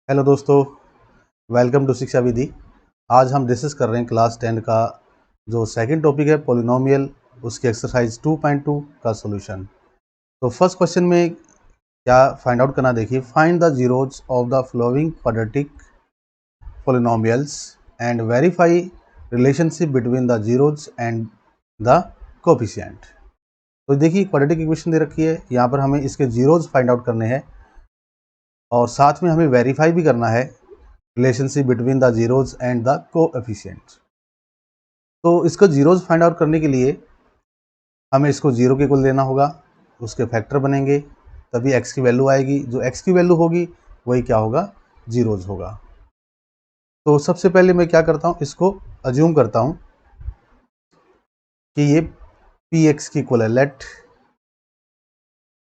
Hello दोस्तों, welcome to शिक्षा विधि। आज हम डिस्कस कर रहे हैं क्लास 10 का जो सेकंड टॉपिक है पॉलिनोमियल, उसकी एक्सरसाइज 2.2 का सॉल्यूशन। तो फर्स्ट क्वेश्चन में क्या फाइंड आउट करना, देखिए। Find the zeros of the flowing quadratic polynomials and verify relationship between the zeros and the coefficient. तो देखिए, क्वाड्रेटिक इक्वेशन दे रखी है, यहाँ पर हमें इसके जीरोज फाइंड आउट करने हैं और साथ में हमें वेरीफाई भी करना है relationship between the zeros and the coefficient. तो इसको जीरोज फाइंड आउट करने के लिए हमें इसको जीरो के इक्वल लेना होगा, उसके फैक्टर बनेंगे, तभी एक्स की वैल्यू आएगी। जो एक्स की वैल्यू होगी वही क्या होगा, जीरोज होगा। तो सबसे पहले मैं क्या करता हूँ, इसको अज्यूम करता हूँ कि ये पी एक्स की इक्वल है। लेट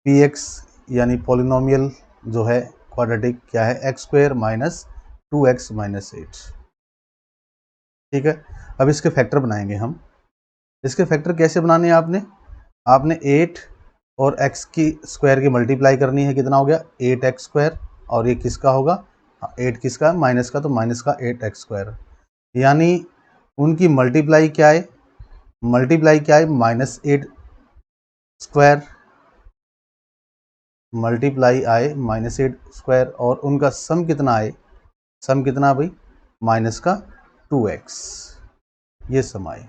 पी एक्स यानी पॉलिनोमियल जो है क्वाड्रेटिक क्या है, x square minus 2x minus 8। ठीक है, अब इसके फैक्टर बनाएंगे हम। इसके फैक्टर कैसे बनाने हैं, आपने 8 और x की स्क्वायर की मल्टीप्लाई करनी है। कितना हो गया, 8x स्क्वायर। और ये किसका होगा, 8 किसका, माइनस का, तो माइनस का 8x स्क्वायर। यानी उनकी मल्टीप्लाई क्या है, माइनस 8 स्क्वायर मल्टीप्लाई आए माइनस 8 स्क्वायर, और उनका सम कितना आए, सम कितना भाई, माइनस का 2x, ये सम आए।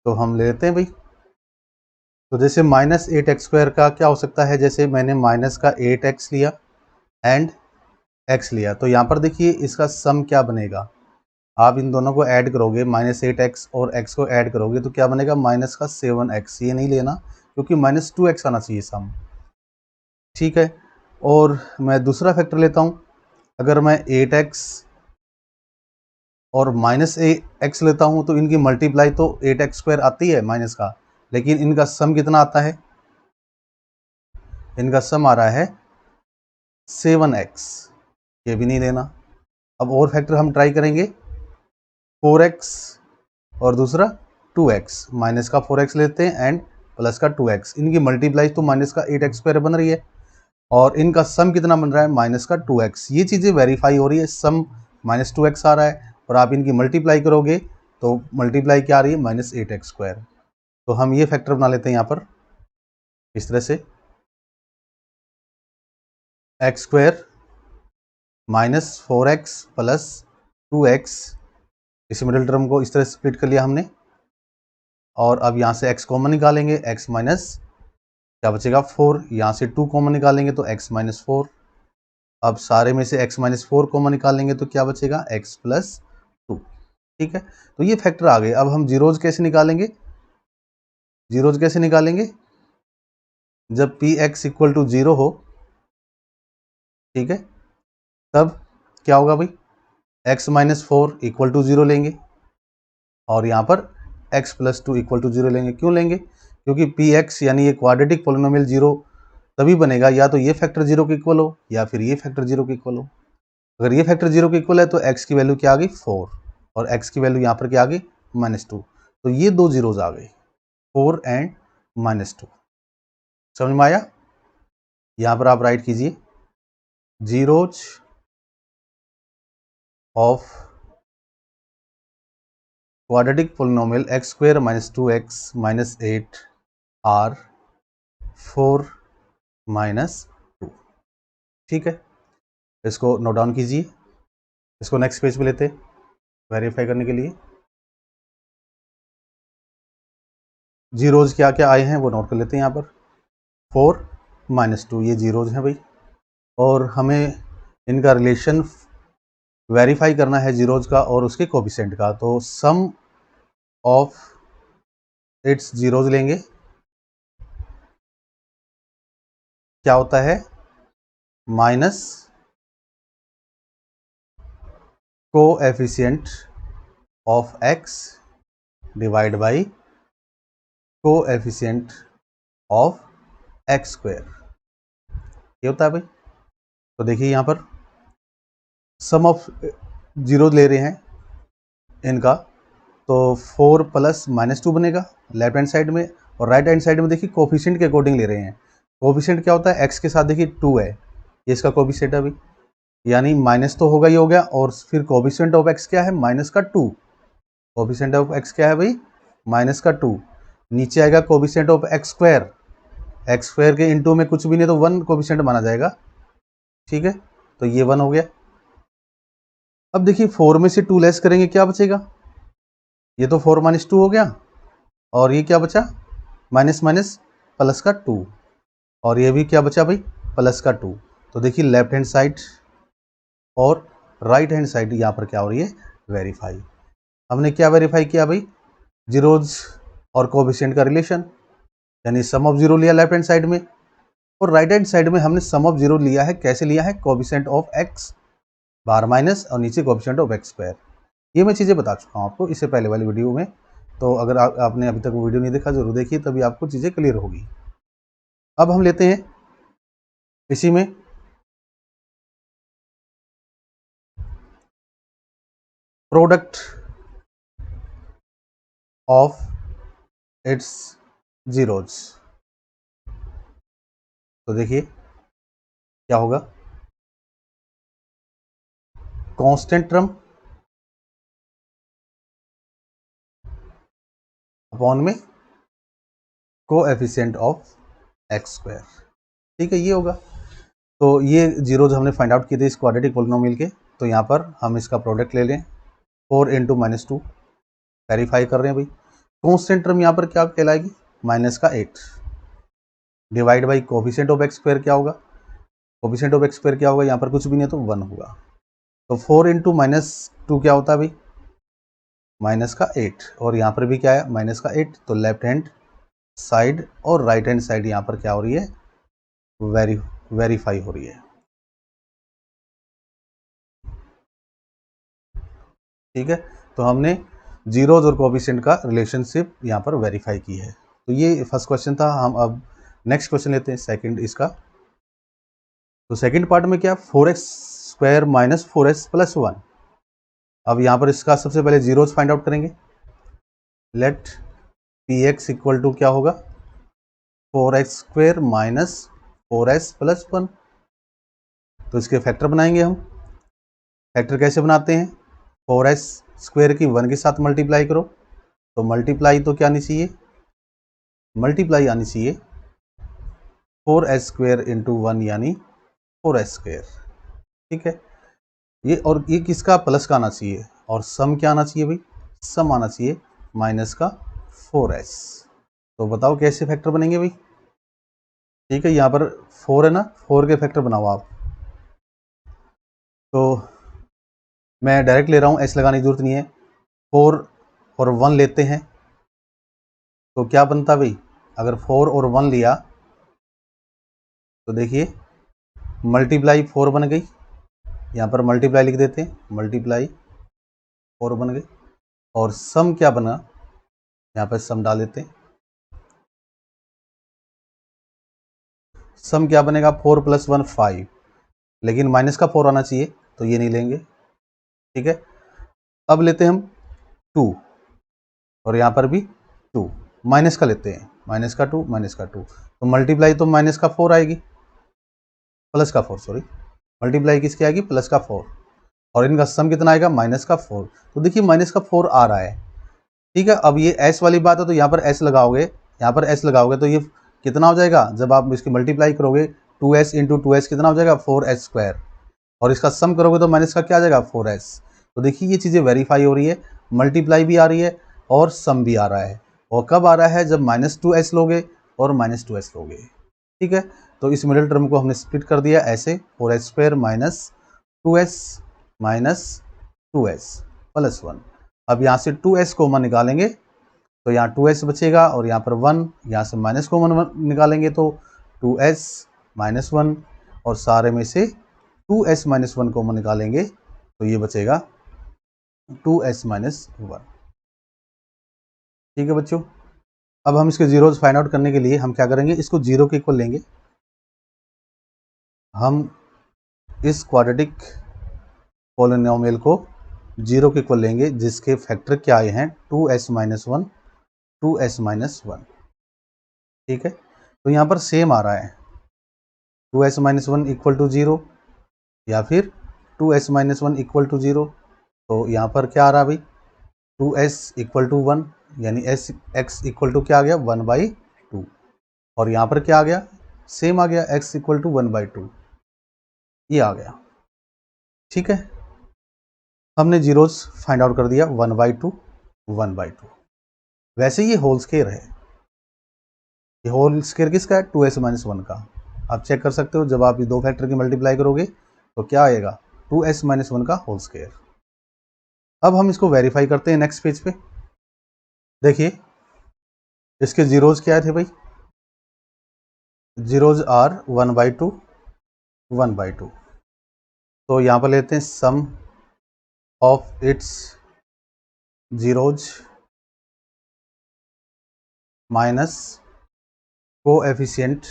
तो हम ले लेते हैं भाई। तो जैसे माइनस 8x स्क्वायर का क्या हो सकता है, जैसे मैंने माइनस का 8x लिया एंड x लिया, तो यहाँ पर देखिए इसका सम क्या बनेगा। आप इन दोनों को ऐड करोगे, माइनस 8x और x को ऐड करोगे तो क्या बनेगा, माइनस का 7x। ये नहीं लेना क्योंकि माइनस 2x आना चाहिए सम। ठीक है, और मैं दूसरा फैक्टर लेता हूँ। अगर मैं 8x और माइनस x लेता हूँ तो इनकी मल्टीप्लाई तो 8x स्क्वायर आती है माइनस का, लेकिन इनका सम कितना आता है, इनका सम आ रहा है 7x। ये भी नहीं लेना। अब और फैक्टर हम ट्राई करेंगे, 4x और दूसरा 2x। माइनस का 4x लेते हैं एंड प्लस का 2x। इनकी मल्टीप्लाई तो माइनस का 8x स्क्वायर बन रही है और इनका सम कितना बन रहा है, माइनस का 2x। ये चीज़ें वेरीफाई हो रही है, सम माइनस 2x आ रहा है और आप इनकी मल्टीप्लाई करोगे तो मल्टीप्लाई क्या आ रही है, माइनस 8x स्क्वायर। तो हम ये फैक्टर बना लेते हैं यहाँ पर इस तरह से, x square minus 4x plus 2x। इस मिडिल टर्म को इस तरह स्प्लिट कर लिया हमने, और अब यहाँ से x कॉमन निकालेंगे, x माइनस क्या बचेगा 4। यहाँ से 2 कॉमन निकालेंगे तो x माइनस 4। अब सारे में से x माइनस 4 कॉमन निकालेंगे तो क्या बचेगा, x प्लस 2। ठीक है, तो ये फैक्टर आ गए। अब हम जीरोज कैसे निकालेंगे, जब पी एक्स इक्वल टू 0 हो, ठीक है, तब क्या होगा भाई, x माइनस 4 इक्वल टू 0 लेंगे और यहाँ पर x प्लस 2 इक्वल टू 0 लेंगे। क्यों लेंगे, क्योंकि पी एक्स यानी ये क्वाड्रेटिक पॉलिनोमियल 0 तभी बनेगा या तो ये फैक्टर 0 के इक्वल हो या फिर ये फैक्टर 0 के इक्वल हो। अगर ये फैक्टर 0 के इक्वल है तो x की वैल्यू क्या आ गई, 4, और x की वैल्यू यहाँ पर क्या आ गई, माइनस 2। तो ये दो जीरोज आ गए, 4 एंड माइनस 2। समझ में आया। यहाँ पर आप राइट कीजिए, zeros of quadratic polynomial x square minus 2x minus 8 or 4 minus 2। ठीक है, इसको नोट डाउन कीजिए। इसको नेक्स्ट पेज पे लेते वेरीफाई करने के लिए। जीरोज क्या क्या आए हैं वो नोट कर लेते हैं। यहाँ पर 4 माइनस 2 ये जीरोज हैं भाई, और हमें इनका रिलेशन वेरीफाई करना है जीरोज का और उसके कोफिशिएंट का। तो सम ऑफ इट्स जीरोज लेंगे, क्या होता है, minus coefficient of x divide by coefficient of x square, ये होता है भाई। तो देखिए यहाँ पर सम ऑफ जीरो ले रहे हैं इनका, तो 4 प्लस माइनस 2 बनेगा लेफ्ट हैंड साइड में, और राइट हैंड साइड में देखिए कोफिशिएंट के अकॉर्डिंग ले रहे हैं। कोफिशिएंट क्या होता है, x के साथ देखिए 2 है, ये इसका कोफिशिएंट है अभी। यानी माइनस तो होगा ही हो गया, और फिर कोफिशिएंट ऑफ एक्स क्या है, माइनस का 2। कोफिशिएंट ऑफ एक्स क्या है भाई, माइनस का 2। नीचे आएगा coefficient of x square, x square के इंटू में कुछ भी नहीं तो 1 कोफिशिएंट माना जाएगा, ठीक है, तो ये 1 हो गया। अब देखिए 4 में से 2 लेस करेंगे, क्या बचेगा, ये तो 4 माइनस 2 हो गया, और ये क्या बचा, माइनस माइनस प्लस का 2, और ये भी क्या बचा भाई, प्लस का 2। तो देखिए लेफ्ट हैंड साइड और राइट हैंड साइड यहाँ पर क्या हो रही है, वेरीफाई। हमने क्या वेरीफाई किया भाई, जीरोज और कोफिशिएंट का रिलेशन, यानी सम ऑफ जीरो लिया लेफ्ट हैंड साइड में, और राइट हैंड साइड में हमने सम ऑफ जीरो लिया है, कैसे लिया है, coefficient of x bar minus और नीचे कोफिशिएंट ऑफ एक्स स्क्वायर। ये मैं चीज़ें बता चुका हूँ आपको इससे पहले वाली वीडियो में, तो अगर आपने अभी तक वो वीडियो नहीं देखा जरूर देखिए, तभी आपको चीज़ें क्लियर होगी। अब हम लेते हैं इसी में प्रोडक्ट ऑफ इट्स जीरोज। तो देखिए क्या होगा, कांस्टेंट टर्म अपॉन में कोएफिशिएंट ऑफ एक्स स्क्वायर, ठीक है, ये होगा। तो ये जीरोज हमने फाइंड आउट किए थे इस क्वाड्रेटिक पॉलिनोमियल के, तो यहाँ पर हम इसका प्रोडक्ट ले लें, 4 इंटू माइनस 2, वेरीफाई कर रहे हैं भाई। कांस्टेंट टर्म यहाँ पर क्या कहलाएगी, माइनस का 8, divide by coefficient of x square क्या होगा, कोफिशिएंट ऑफ एक्स स्क्वायर क्या होगा, यहाँ पर कुछ भी नहीं तो 1 होगा। तो 4 इंटू माइनस 2 क्या होता है भाई, माइनस का 8, और यहाँ पर भी क्या है, माइनस का 8। तो लेफ्ट हैंड साइड और राइट हैंड साइड यहाँ पर क्या हो रही है, वेरीफाई हो रही है, ठीक है। तो हमने जीरोज और कोफिशिएंट का रिलेशनशिप यहाँ पर वेरीफाई की है। तो ये फर्स्ट क्वेश्चन था। हम अब नेक्स्ट क्वेश्चन लेते हैं सेकंड इसका। तो सेकंड पार्ट में क्या, 4x square minus 4s plus 1। अब यहाँ पर इसका सबसे पहले जीरोज फाइंड आउट करेंगे। Let P x equal to क्या होगा, 4x square minus 4s plus 1। तो इसके फैक्टर बनाएंगे हम। फैक्टर कैसे बनाते हैं, 4s स्क्वायर की 1 के साथ मल्टीप्लाई करो, तो मल्टीप्लाई तो क्या आनी चाहिए, मल्टीप्लाई आनी चाहिए 4s स्क्वायर इंटू 1 यानी 4s स्क्वायर, ठीक है। ये और ये किसका, प्लस का आना चाहिए, और सम क्या आना चाहिए भाई, सम आना चाहिए माइनस का 4s। तो बताओ कैसे फैक्टर बनेंगे भाई, ठीक है। यहाँ पर 4 है ना, 4 के फैक्टर बनाओ आप। तो मैं डायरेक्ट ले रहा हूँ, एस लगाने की जरूरत नहीं है। 4 और 1 लेते हैं तो क्या बनता भाई, अगर 4 और 1 लिया तो देखिए मल्टीप्लाई 4 बन गई, यहाँ पर मल्टीप्लाई लिख देते हैं, मल्टीप्लाई 4 बन गई, और सम क्या बना, यहाँ पर सम डाल देते हैं। सम क्या बनेगा, 4 प्लस 1 5, लेकिन माइनस का 4 आना चाहिए तो ये नहीं लेंगे, ठीक है। अब लेते हैं हम 2, और यहाँ पर भी 2, माइनस का लेते हैं, माइनस का 2 माइनस का 2, तो मल्टीप्लाई तो माइनस का 4 आएगी, प्लस का 4 सॉरी, मल्टीप्लाई किसकी आएगी, प्लस का 4, और इनका सम कितना आएगा, माइनस का 4। तो देखिए माइनस का 4 आ रहा है, ठीक है। अब ये एस वाली बात है तो यहाँ पर एस लगाओगे, यहाँ पर एस लगाओगे तो ये कितना हो जाएगा, जब आप इसकी मल्टीप्लाई करोगे 2s इंटू 2s कितना हो जाएगा, 4s स्क्वायर, और इसका सम करोगे तो माइनस का क्या आ जाएगा, 4s। तो देखिए ये चीज़ें वेरीफाई हो रही है, मल्टीप्लाई भी आ रही है और सम भी आ रहा है, और कब आ रहा है, जब -2s लोगे और -2s लोगे, ठीक है। तो इस मिडिल टर्म को हमने स्प्लिट कर दिया ऐसे, 4s square minus 2s plus 1। अब यहाँ से 2s कॉमन निकालेंगे तो यहाँ 2s बचेगा, और यहाँ पर 1, यहाँ से माइनस कॉमन निकालेंगे तो 2s माइनस 1, और सारे में से 2s माइनस 1 कॉमन निकालेंगे तो ये बचेगा 2s माइनस 1, ठीक है बच्चों। अब हम इसके जीरोज फाइंड आउट करने के लिए हम क्या करेंगे, इसको जीरो के इक्वल लेंगे। हम इस क्वाड्रेटिक पॉलिनोमियल को जीरो के इक्वल लेंगे जिसके फैक्टर क्या आए हैं, 2s माइनस 1 2s माइनस 1, ठीक है। तो यहाँ पर सेम आ रहा है, 2s माइनस 1 इक्वल टू 0, या फिर 2s minus one equal to 0, तो यहाँ पर क्या आ रहा है भाई 2s इक्वल टू 1, यानी एस एक्स इक्वल टू क्या आ गया 1/2, और यहाँ पर क्या आ गया सेम आ गया x इक्वल टू 1/2, ये आ गया। ठीक है, हमने जीरोस फाइंड आउट कर दिया 1/2 1/2। वैसे ये होल स्केयर है, ये होल स्केयर किसका है 2s माइनस वन का। आप चेक कर सकते हो जब आप ये दो फैक्टर की मल्टीप्लाई करोगे तो क्या आएगा 2s माइनस वन का होल स्केयर। अब हम इसको वेरीफाई करते हैं नेक्स्ट पेज पे। देखिए इसके जीरोज क्या थे भाई, जीरोज आर 1/2 1/2, तो यहाँ पर लेते हैं sum of its zeros minus coefficient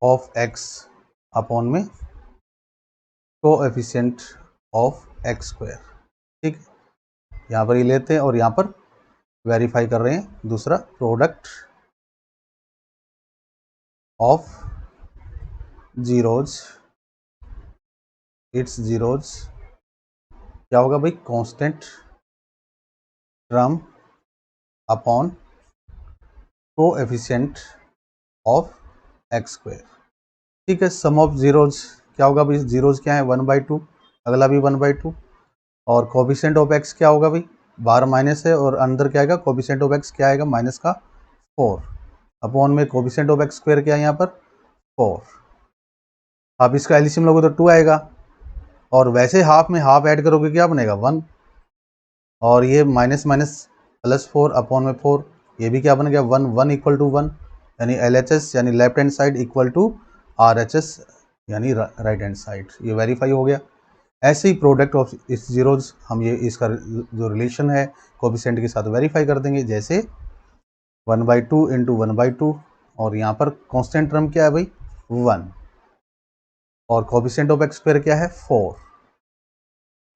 of x upon में कोएफिशिएंट ऑफ x स्क्वायर। ठीक है, यहाँ पर ये लेते हैं और यहाँ पर वेरीफाई कर रहे हैं दूसरा product of zeros it's zeros क्या होगा भाई constant term upon coefficient of x square. ठीक है, सम ऑफ जीरोज क्या होगा भाई, जीरोज क्या है 1/2, अगला भी 1/2, और कोएफिशिएंट ऑफ x क्या होगा भाई, बाहर माइनस है और अंदर क्या आएगा कोएफिशिएंट ऑफ x क्या आएगा माइनस का 4, अपॉन में कोएफिशिएंट ऑफ x स्क्वायर क्या है यहाँ पर 4। आप इसका एलसीएम लोगे तो 2 आएगा, और वैसे हाफ में हाफ ऐड करोगे क्या बनेगा 1, और ये माइनस माइनस प्लस 4 अपॉन में 4, ये भी क्या बन गया 1 1 इक्वल टू 1, यानी LHS यानी left hand side equal to RHS यानी राइट हैंड साइड। ये वेरीफाई हो गया। ऐसे ही प्रोडक्ट ऑफ इस जीरोज हम ये इसका जो रिलेशन है कोएफिशिएंट के साथ वेरीफाई कर देंगे, जैसे 1/2 इंटू 1/2, और यहाँ पर कांस्टेंट टर्म क्या है भाई 1, और कोएफिशिएंट ऑफ x स्क्वायर क्या है 4।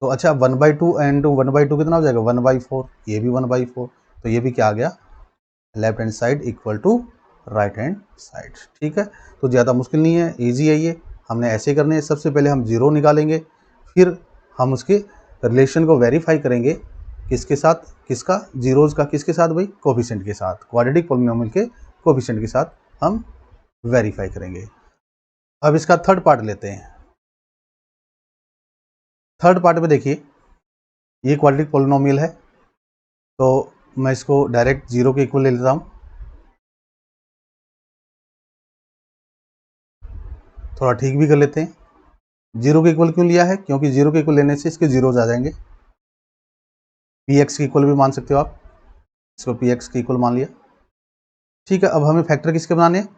तो अच्छा 1/2 इंटू 1/2 कितना हो जाएगा 1/4, ये भी 1/4, तो ये भी क्या आ गया left hand side equal to right hand side. ठीक है, तो ज़्यादा मुश्किल नहीं है, इजी है ये, हमने ऐसे करने हैं। सबसे पहले हम जीरो निकालेंगे, फिर हम उसके रिलेशन को वेरीफाई करेंगे किसके साथ, किसका जीरोज का किसके साथ भाई कोएफिशिएंट के साथ, क्वाड्रेटिक पॉलिनोमियल के कोएफिशिएंट के साथ हम वेरीफाई करेंगे। अब इसका थर्ड पार्ट लेते हैं। थर्ड पार्ट में देखिए ये क्वाड्रेटिक पॉलिनोमियल है, तो मैं इसको डायरेक्ट जीरो के इक्वल ले लेता हूँ। थोड़ा ठीक भी कर लेते हैं, जीरो के इक्वल क्यों लिया है, क्योंकि जीरो के इक्वल लेने से इसके जीरोज आ जाएंगे। px के इक्वल भी मान सकते हो आप, इसको px के इक्वल मान लिया। ठीक है, अब हमें फैक्टर किसके बनाने हैं,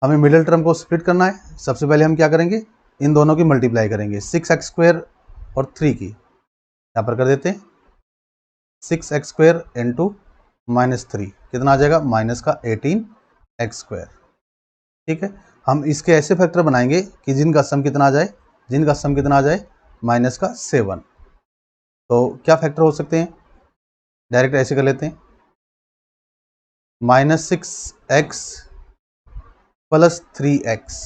हमें मिडिल टर्म को स्प्लिट करना है। सबसे पहले हम क्या करेंगे, इन दोनों की मल्टीप्लाई करेंगे, 6x स्क्वायर और 3 की, यहाँ पर कर देते हैं 6x स्क्वायर इंटू -3 कितना आ जाएगा माइनस का 18x स्क्वायर। ठीक है, हम इसके ऐसे फैक्टर बनाएंगे कि जिनका सम कितना आ जाए, जिनका सम कितना आ जाए माइनस का 7। तो क्या फैक्टर हो सकते हैं, डायरेक्ट ऐसे कर लेते हैं -6x प्लस 3x,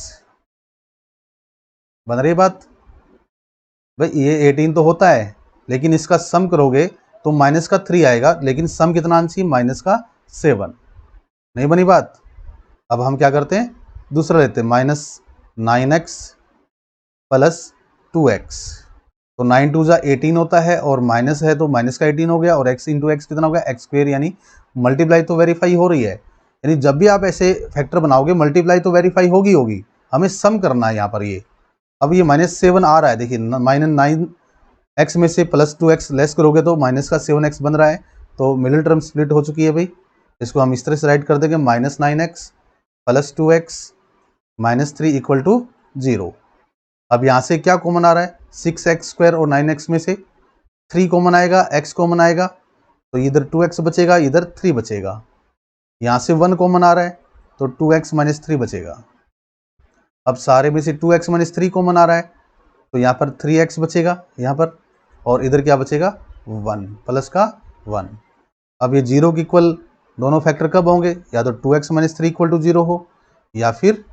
बन रही बात भाई। ये 18 तो होता है, लेकिन इसका सम करोगे तो माइनस का 3 आएगा, लेकिन सम कितना आना चाहिए माइनस का 7, नहीं बनी बात। अब हम क्या करते हैं दूसरा लेते हैं -9x प्लस 2x, तो 9 2 जा 18 होता है, और माइनस है तो माइनस का 18 हो गया, और x इंटू एक्स कितना हो गया x स्क्वेयर, यानी मल्टीप्लाई तो वेरीफाई हो रही है। यानी जब भी आप ऐसे फैक्टर बनाओगे मल्टीप्लाई तो वेरीफाई होगी, हमें सम करना है यहाँ पर। ये अब ये -7 आ रहा है, देखिए -9x में से +2x लेस करोगे तो माइनस का 7x बन रहा है, तो मिडिल टर्म स्प्लिट हो चुकी है भाई। इसको हम इस तरह से राइट कर देंगे -9x plus 2x -3 equal to 0। अब यहाँ से क्या कॉमन आ रहा है, 6x स्क्वायर और 9x में से 3 कॉमन आएगा, x कॉमन आएगा, तो इधर 2x बचेगा, इधर 3 बचेगा। यहाँ से 1 कॉमन आ रहा है तो 2x - 3 बचेगा। अब सारे में से 2x - 3 कॉमन आ रहा है, तो यहाँ पर 3x बचेगा यहाँ पर, और इधर क्या बचेगा 1 प्लस का 1। अब ये 0 के इक्वल दोनों फैक्टर कब होंगे, या तो 2x - 3 इक्वल टू 0 हो, या फिर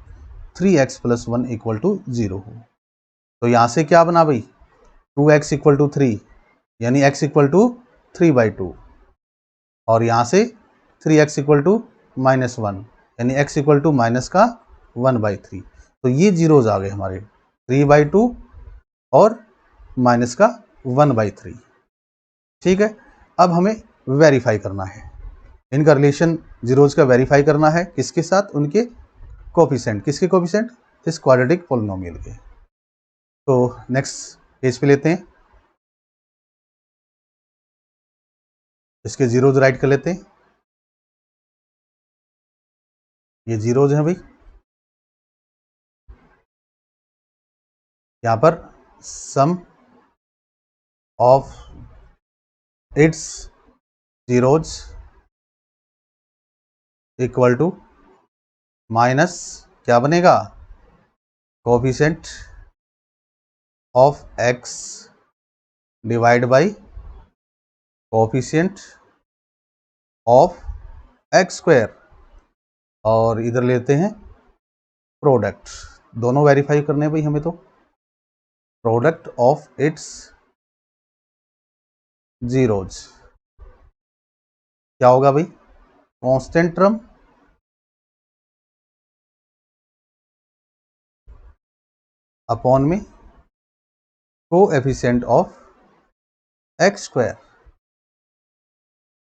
3x + 1 इक्वल टू 0 हो। तो यहाँ से क्या बना भाई, 2x इक्वल टू 3, यानी x इक्वल टू 3/2, और यहाँ से 3x इक्वल टू -1, यानी x इक्वल टू माइनस का 1/3। तो ये जीरोज आ गए हमारे, 3/2 और माइनस का 1/3। ठीक है, अब हमें वेरीफाई करना है, इनका रिलेशन जीरोज का वेरीफाई करना है, किसके साथ, उनके कोफिशिएंट, किसके कोफिशिएंट, इस क्वाड्रेटिक पॉलिनोमियल के। तो नेक्स्ट पेज पे लेते हैं, इसके जीरोज राइट कर लेते हैं। ये जीरोज हैं भाई, यहां पर sum of its zeros equal to minus क्या बनेगा, coefficient of x divide by coefficient of x square, और इधर लेते हैं प्रोडक्ट, दोनों वेरीफाई करने हैं भाई हमें, तो प्रोडक्ट ऑफ इट्स जीरोज क्या होगा भाई, कांस्टेंट टर्म अपॉन में कोएफिशिएंट ऑफ x स्क्वायर।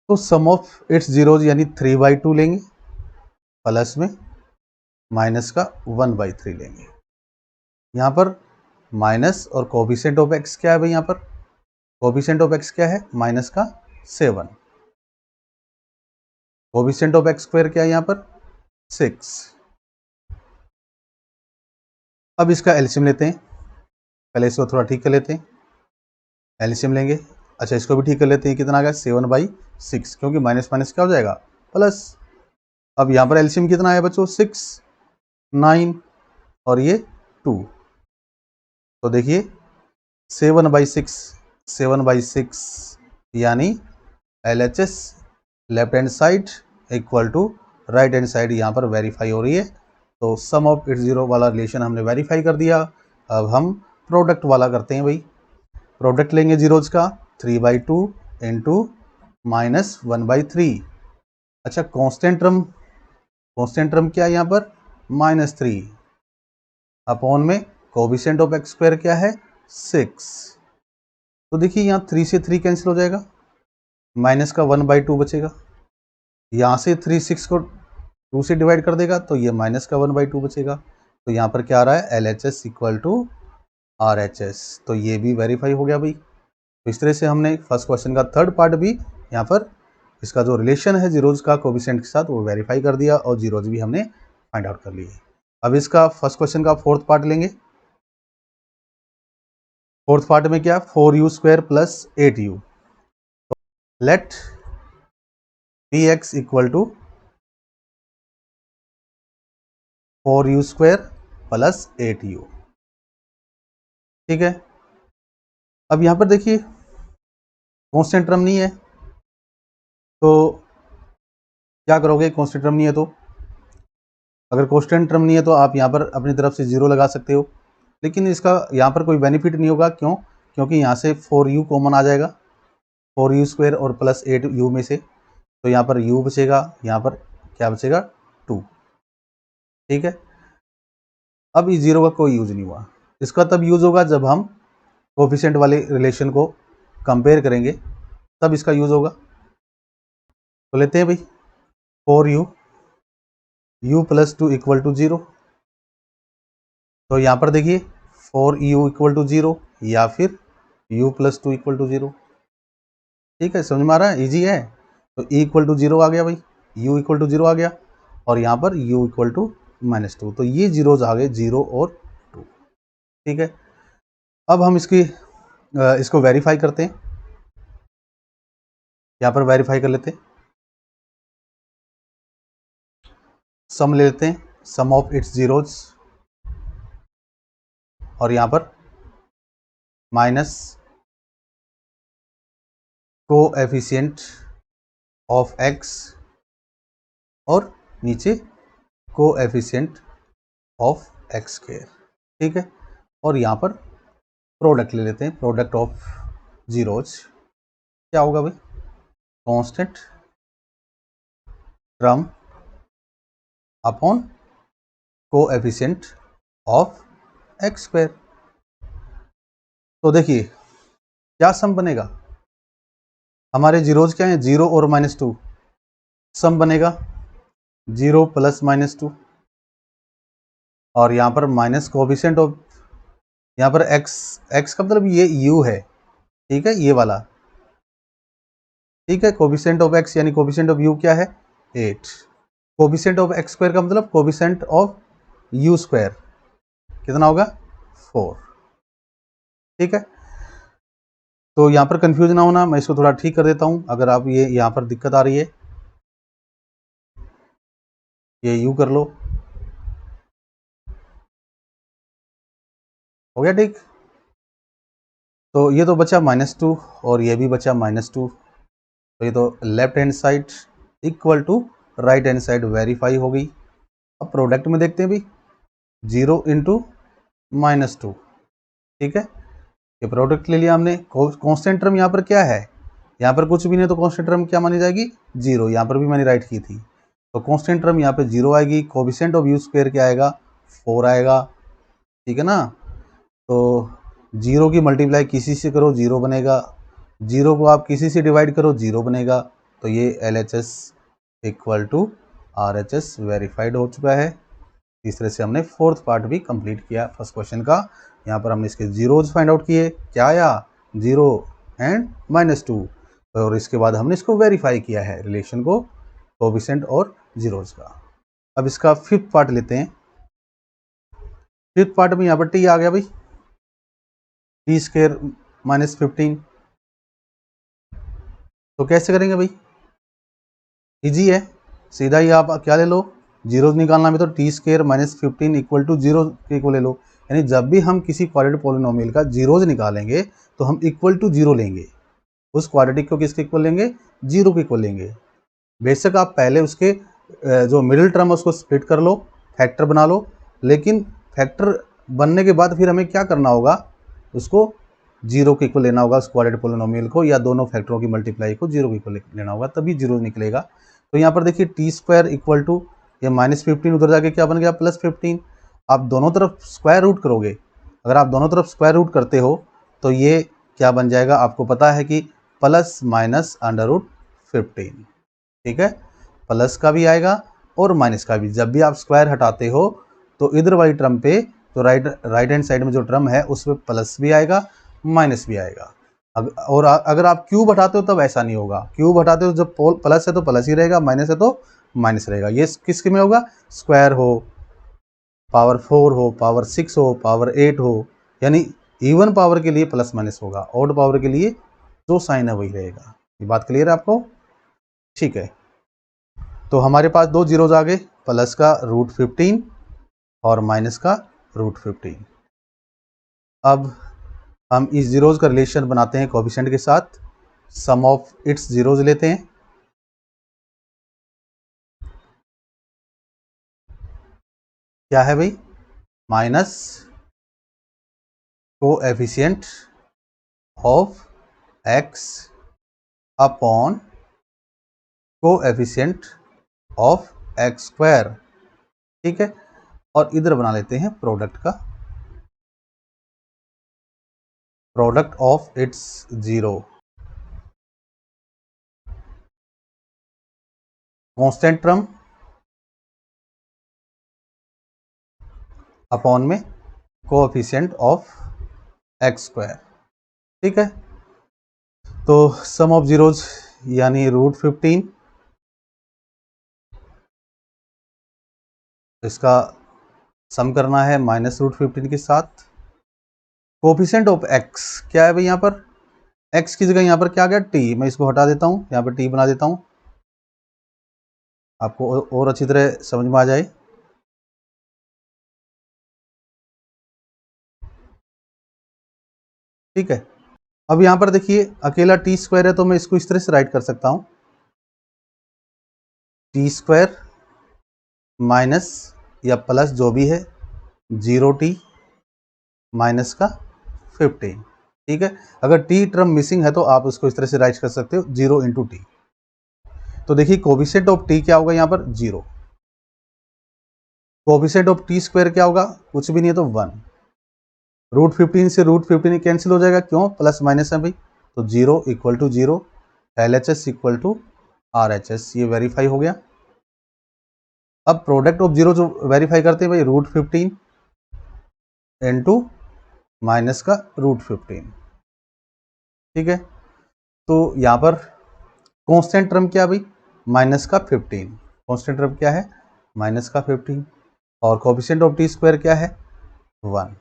तो सम ऑफ इट्स जीरोज यानी 3/2 लेंगे, प्लस में माइनस का 1/3 लेंगे। यहाँ पर माइनस और कोएफिशिएंट ऑफ x क्या है भाई, यहाँ पर कोएफिशिएंट ऑफ x क्या है, माइनस का 7, कोएफिशिएंट ऑफ x स्क्वायर क्या है यहाँ पर 6। अब इसका एलसीएम लेते हैं, पहले इसको थोड़ा ठीक कर लेते हैं, एलसीएम लेंगे। अच्छा, इसको भी ठीक कर लेते हैं, कितना आ गया 7/6, क्योंकि माइनस माइनस क्या हो जाएगा प्लस। अब यहाँ पर एलसीएम कितना आया बच्चों, 6, 9 और ये 2। तो देखिए 7/6 यानी LHS left hand side equal to right hand side यहाँ पर वेरीफाई हो रही है। तो सम ऑफ इट्स जीरो वाला रिलेशन हमने वेरीफाई कर दिया। अब हम प्रोडक्ट वाला करते हैं भाई, प्रोडक्ट लेंगे जीरोज का, 3/2 इंटू -1/3। अच्छा, कांस्टेंट टर्म क्या है यहाँ पर -3 अपॉन में कोएफिशिएंट ऑफ x स्क्वायर क्या है 6। तो देखिए यहाँ 3 से 3 कैंसिल हो जाएगा, माइनस का 1/2 बचेगा, यहाँ से 3 6 को 2 से डिवाइड कर देगा तो ये माइनस का 1/2 बचेगा। तो यहाँ पर क्या आ रहा है, LHS इक्वल टू RHS। तो ये भी वेरीफाई हो गया भाई। तो इस तरह से हमने फर्स्ट क्वेश्चन का थर्ड पार्ट भी यहाँ पर इसका जो रिलेशन है जीरोज का कोएफिशिएंट के साथ वो वेरीफाई कर दिया, और जीरोज भी हमने फाइंड आउट कर लिए। अब इसका फर्स्ट क्वेश्चन का फोर्थ पार्ट लेंगे। फोर्थ पार्ट में क्या, 4u² plus 8u, let px equal to 4u² plus 8u। ठीक है, अब यहाँ पर देखिए कांस्टेंट टर्म नहीं है, तो क्या करोगे, कांस्टेंट टर्म नहीं है तो, अगर कांस्टेंट टर्म नहीं है तो आप यहाँ पर अपनी तरफ से 0 लगा सकते हो, लेकिन इसका यहाँ पर कोई बेनिफिट नहीं होगा। क्यों, क्योंकि यहाँ से 4u कॉमन आ जाएगा, 4u² और प्लस 8u में से, तो यहाँ पर u बचेगा, यहाँ पर क्या बचेगा 2। ठीक है, अब इस 0 का कोई यूज नहीं हुआ, इसका तब यूज होगा जब हम कोएफिशिएंट वाले रिलेशन को कंपेयर करेंगे, तब इसका यूज होगा। तो लेते हैं भाई 4u, u plus 2 equal to 0। तो यहाँ पर देखिए 4u इक्वल टू 0 या फिर u प्लस 2 इक्वल टू 0। ठीक है, समझ में आ रहा है, ईजी है। तो e इक्वल टू 0 आ गया भाई, u इक्वल टू 0 आ गया, और यहाँ पर u इक्वल टू -2। तो ये जीरोज आ गए 0 और 2। ठीक है, अब हम इसको वेरीफाई करते हैं, यहाँ पर वेरीफाई कर लेते हैं, सम ले लेते हैं, सम ऑफ इट्स जीरोज, और यहाँ पर माइनस कोएफिशिएंट ऑफ x, और नीचे कोएफिशिएंट ऑफ x स्क्वायर। ठीक है, और यहाँ पर प्रोडक्ट ले लेते हैं, प्रोडक्ट ऑफ जीरोज क्या होगा भाई, constant term upon coefficient of x square. तो देखिए क्या सम बनेगा, हमारे जीरोज क्या है, 0 और -2, सम बनेगा 0 प्लस -2, और यहाँ पर माइनस कोएफिशिएंट ऑफ, यहाँ पर x का मतलब ये u है, ठीक है, ये वाला, ठीक है, कोएफिशिएंट ऑफ x यानी कोएफिशिएंट ऑफ u क्या है 8, कोएफिशिएंट ऑफ x स्क्वायर का मतलब कोएफिशिएंट ऑफ u स्क्वायर कितना होगा 4, ठीक है। तो यहाँ पर कंफ्यूज ना होना, मैं इसको थोड़ा ठीक कर देता हूँ, अगर आप ये यहाँ पर दिक्कत आ रही है, ये u कर लो, हो गया ठीक। तो ये तो बचा -2 और ये भी बचा -2, तो ये तो left hand side equal to right hand side verify हो गई। अब प्रोडक्ट में देखते हैं भाई, 0 इंटू -2, ठीक है, ये प्रोडक्ट ले लिया हमने। कांस्टेंट टर्म यहाँ पर क्या है, यहाँ पर कुछ भी नहीं, तो कांस्टेंट टर्म क्या मानी जाएगी 0, यहाँ पर भी मैंने राइट की थी, तो कांस्टेंट टर्म यहाँ पे 0 आएगी, कोएफिशिएंट ऑफ u स्क्वायर क्या आएगा 4 आएगा, ठीक है ना। तो 0 की मल्टीप्लाई किसी से करो 0 बनेगा, 0 को आप किसी से डिवाइड करो 0 बनेगा, तो ये LHS equal to RHS verified हो चुका है। इस तरह से हमने फोर्थ पार्ट भी कंप्लीट किया फर्स्ट क्वेश्चन का। यहाँ पर हमने इसके जीरोज फाइंड आउट किए, क्या आया 0 एंड -2, और इसके बाद हमने इसको वेरीफाई किया है रिलेशन को कोएफिशिएंट और जीरोज का। अब इसका फिफ्थ पार्ट लेते हैं। फिफ्थ पार्ट में यहाँ पर टी आ गया भाई, टी स्क्वायर -15, तो कैसे करेंगे भाई, इजी है, सीधा ही आप क्या ले लो, जीरोज निकालना में तो टी स्क्वायर -15 इक्वल टू 0 के इक्वल ले लो, यानी जब भी हम किसी क्वाड्रेटिक पॉलिनोमियल का जीरोज निकालेंगे तो हम इक्वल टू 0 लेंगे, उस क्वाड्रेटिक को किसके इक्वल लेंगे 0 के इक्वल लेंगे। बेशक आप पहले उसके जो मिडिल टर्म है उसको स्प्लिट कर लो, फैक्टर बना लो, लेकिन फैक्टर बनने के बाद फिर हमें क्या करना होगा, उसको 0 के इक्वल लेना होगा उस क्वाड्रेटिक पॉलिनोमियल को, या दोनों फैक्टरों की मल्टीप्लाई को 0 के इक्वल लेना होगा, तभी 0 निकलेगा। तो यहाँ पर देखिए टी स्क्वायर इक्वल टू ये -15 उधर जाके क्या बन गया +15, आप दोनों तरफ स्क्वायर रूट करोगे, अगर आप दोनों तरफ स्क्वायर रूट करते हो तो ये क्या बन जाएगा, आपको पता है कि ±√15, ठीक है, प्लस का भी आएगा और माइनस का भी। जब भी आप स्क्वायर हटाते हो तो इधर वाली टर्म पे, तो राइट हैंड साइड में जो टर्म है उस पर प्लस भी आएगा माइनस भी आएगा। और अगर आप क्यूब हटाते हो तब ऐसा नहीं होगा, क्यूब हटाते हो जब प्लस है तो प्लस ही रहेगा, माइनस है तो माइनस रहेगा। ये किसके में होगा, स्क्वायर हो, पावर 4 हो, पावर 6 हो, पावर 8 हो, यानी इवन पावर के लिए प्लस माइनस होगा, ऑड पावर के लिए जो साइन है वही रहेगा। ये बात क्लियर है आपको, ठीक है। तो हमारे पास दो जीरोज आ गए, प्लस का √15 और माइनस का √15। अब हम इस जीरोज का रिलेशन बनाते हैं कोएफिशिएंट के साथ, सम ऑफ इट्स जीरोज लेते हैं, क्या है भाई minus coefficient of x upon coefficient of x square, ठीक है, और इधर बना लेते हैं प्रोडक्ट का, product of its zero, constant term upon में कोएफिशिएंट ऑफ x स्क्वायर, ठीक है। तो सम ऑफ जीरोज यानी √15, इसका सम करना है -√15 के साथ। कोएफिशिएंट ऑफ x क्या है भाई, यहाँ पर x की जगह यहाँ पर क्या आ गया t, मैं इसको हटा देता हूँ, यहाँ पर t बना देता हूँ, आपको और अच्छी तरह समझ में आ जाए। ठीक है, अब यहाँ पर देखिए अकेला टी स्क्वायर है तो मैं इसको इस तरह से राइट कर सकता हूँ, टी स्क्वायर माइनस या प्लस जो भी है 0t माइनस का 15। ठीक है, अगर टी टर्म मिसिंग है तो आप उसको इस तरह से राइट कर सकते हो 0 इंटू टी। तो देखिए कोफिशिएंट ऑफ टी क्या होगा यहाँ पर 0, कोफिशिएंट ऑफ टी स्क्वायर क्या होगा, कुछ भी नहीं है तो 1, रूट 15 से रूट 15 कैंसिल हो जाएगा, क्यों, प्लस माइनस है भाई, तो 0 equal to 0, LHS equal to RHS, ये वेरीफाई हो गया। अब प्रोडक्ट ऑफ जीरो जो वेरीफाई करते हैं भाई, रूट 15 इंटू माइनस का रूट 15। ठीक है, तो यहाँ पर कांस्टेंट टर्म क्या भाई, माइनस का 15, कांस्टेंट टर्म क्या है, माइनस का 15, और कोएफिशिएंट ऑफ टी स्क्वायर क्या है 1।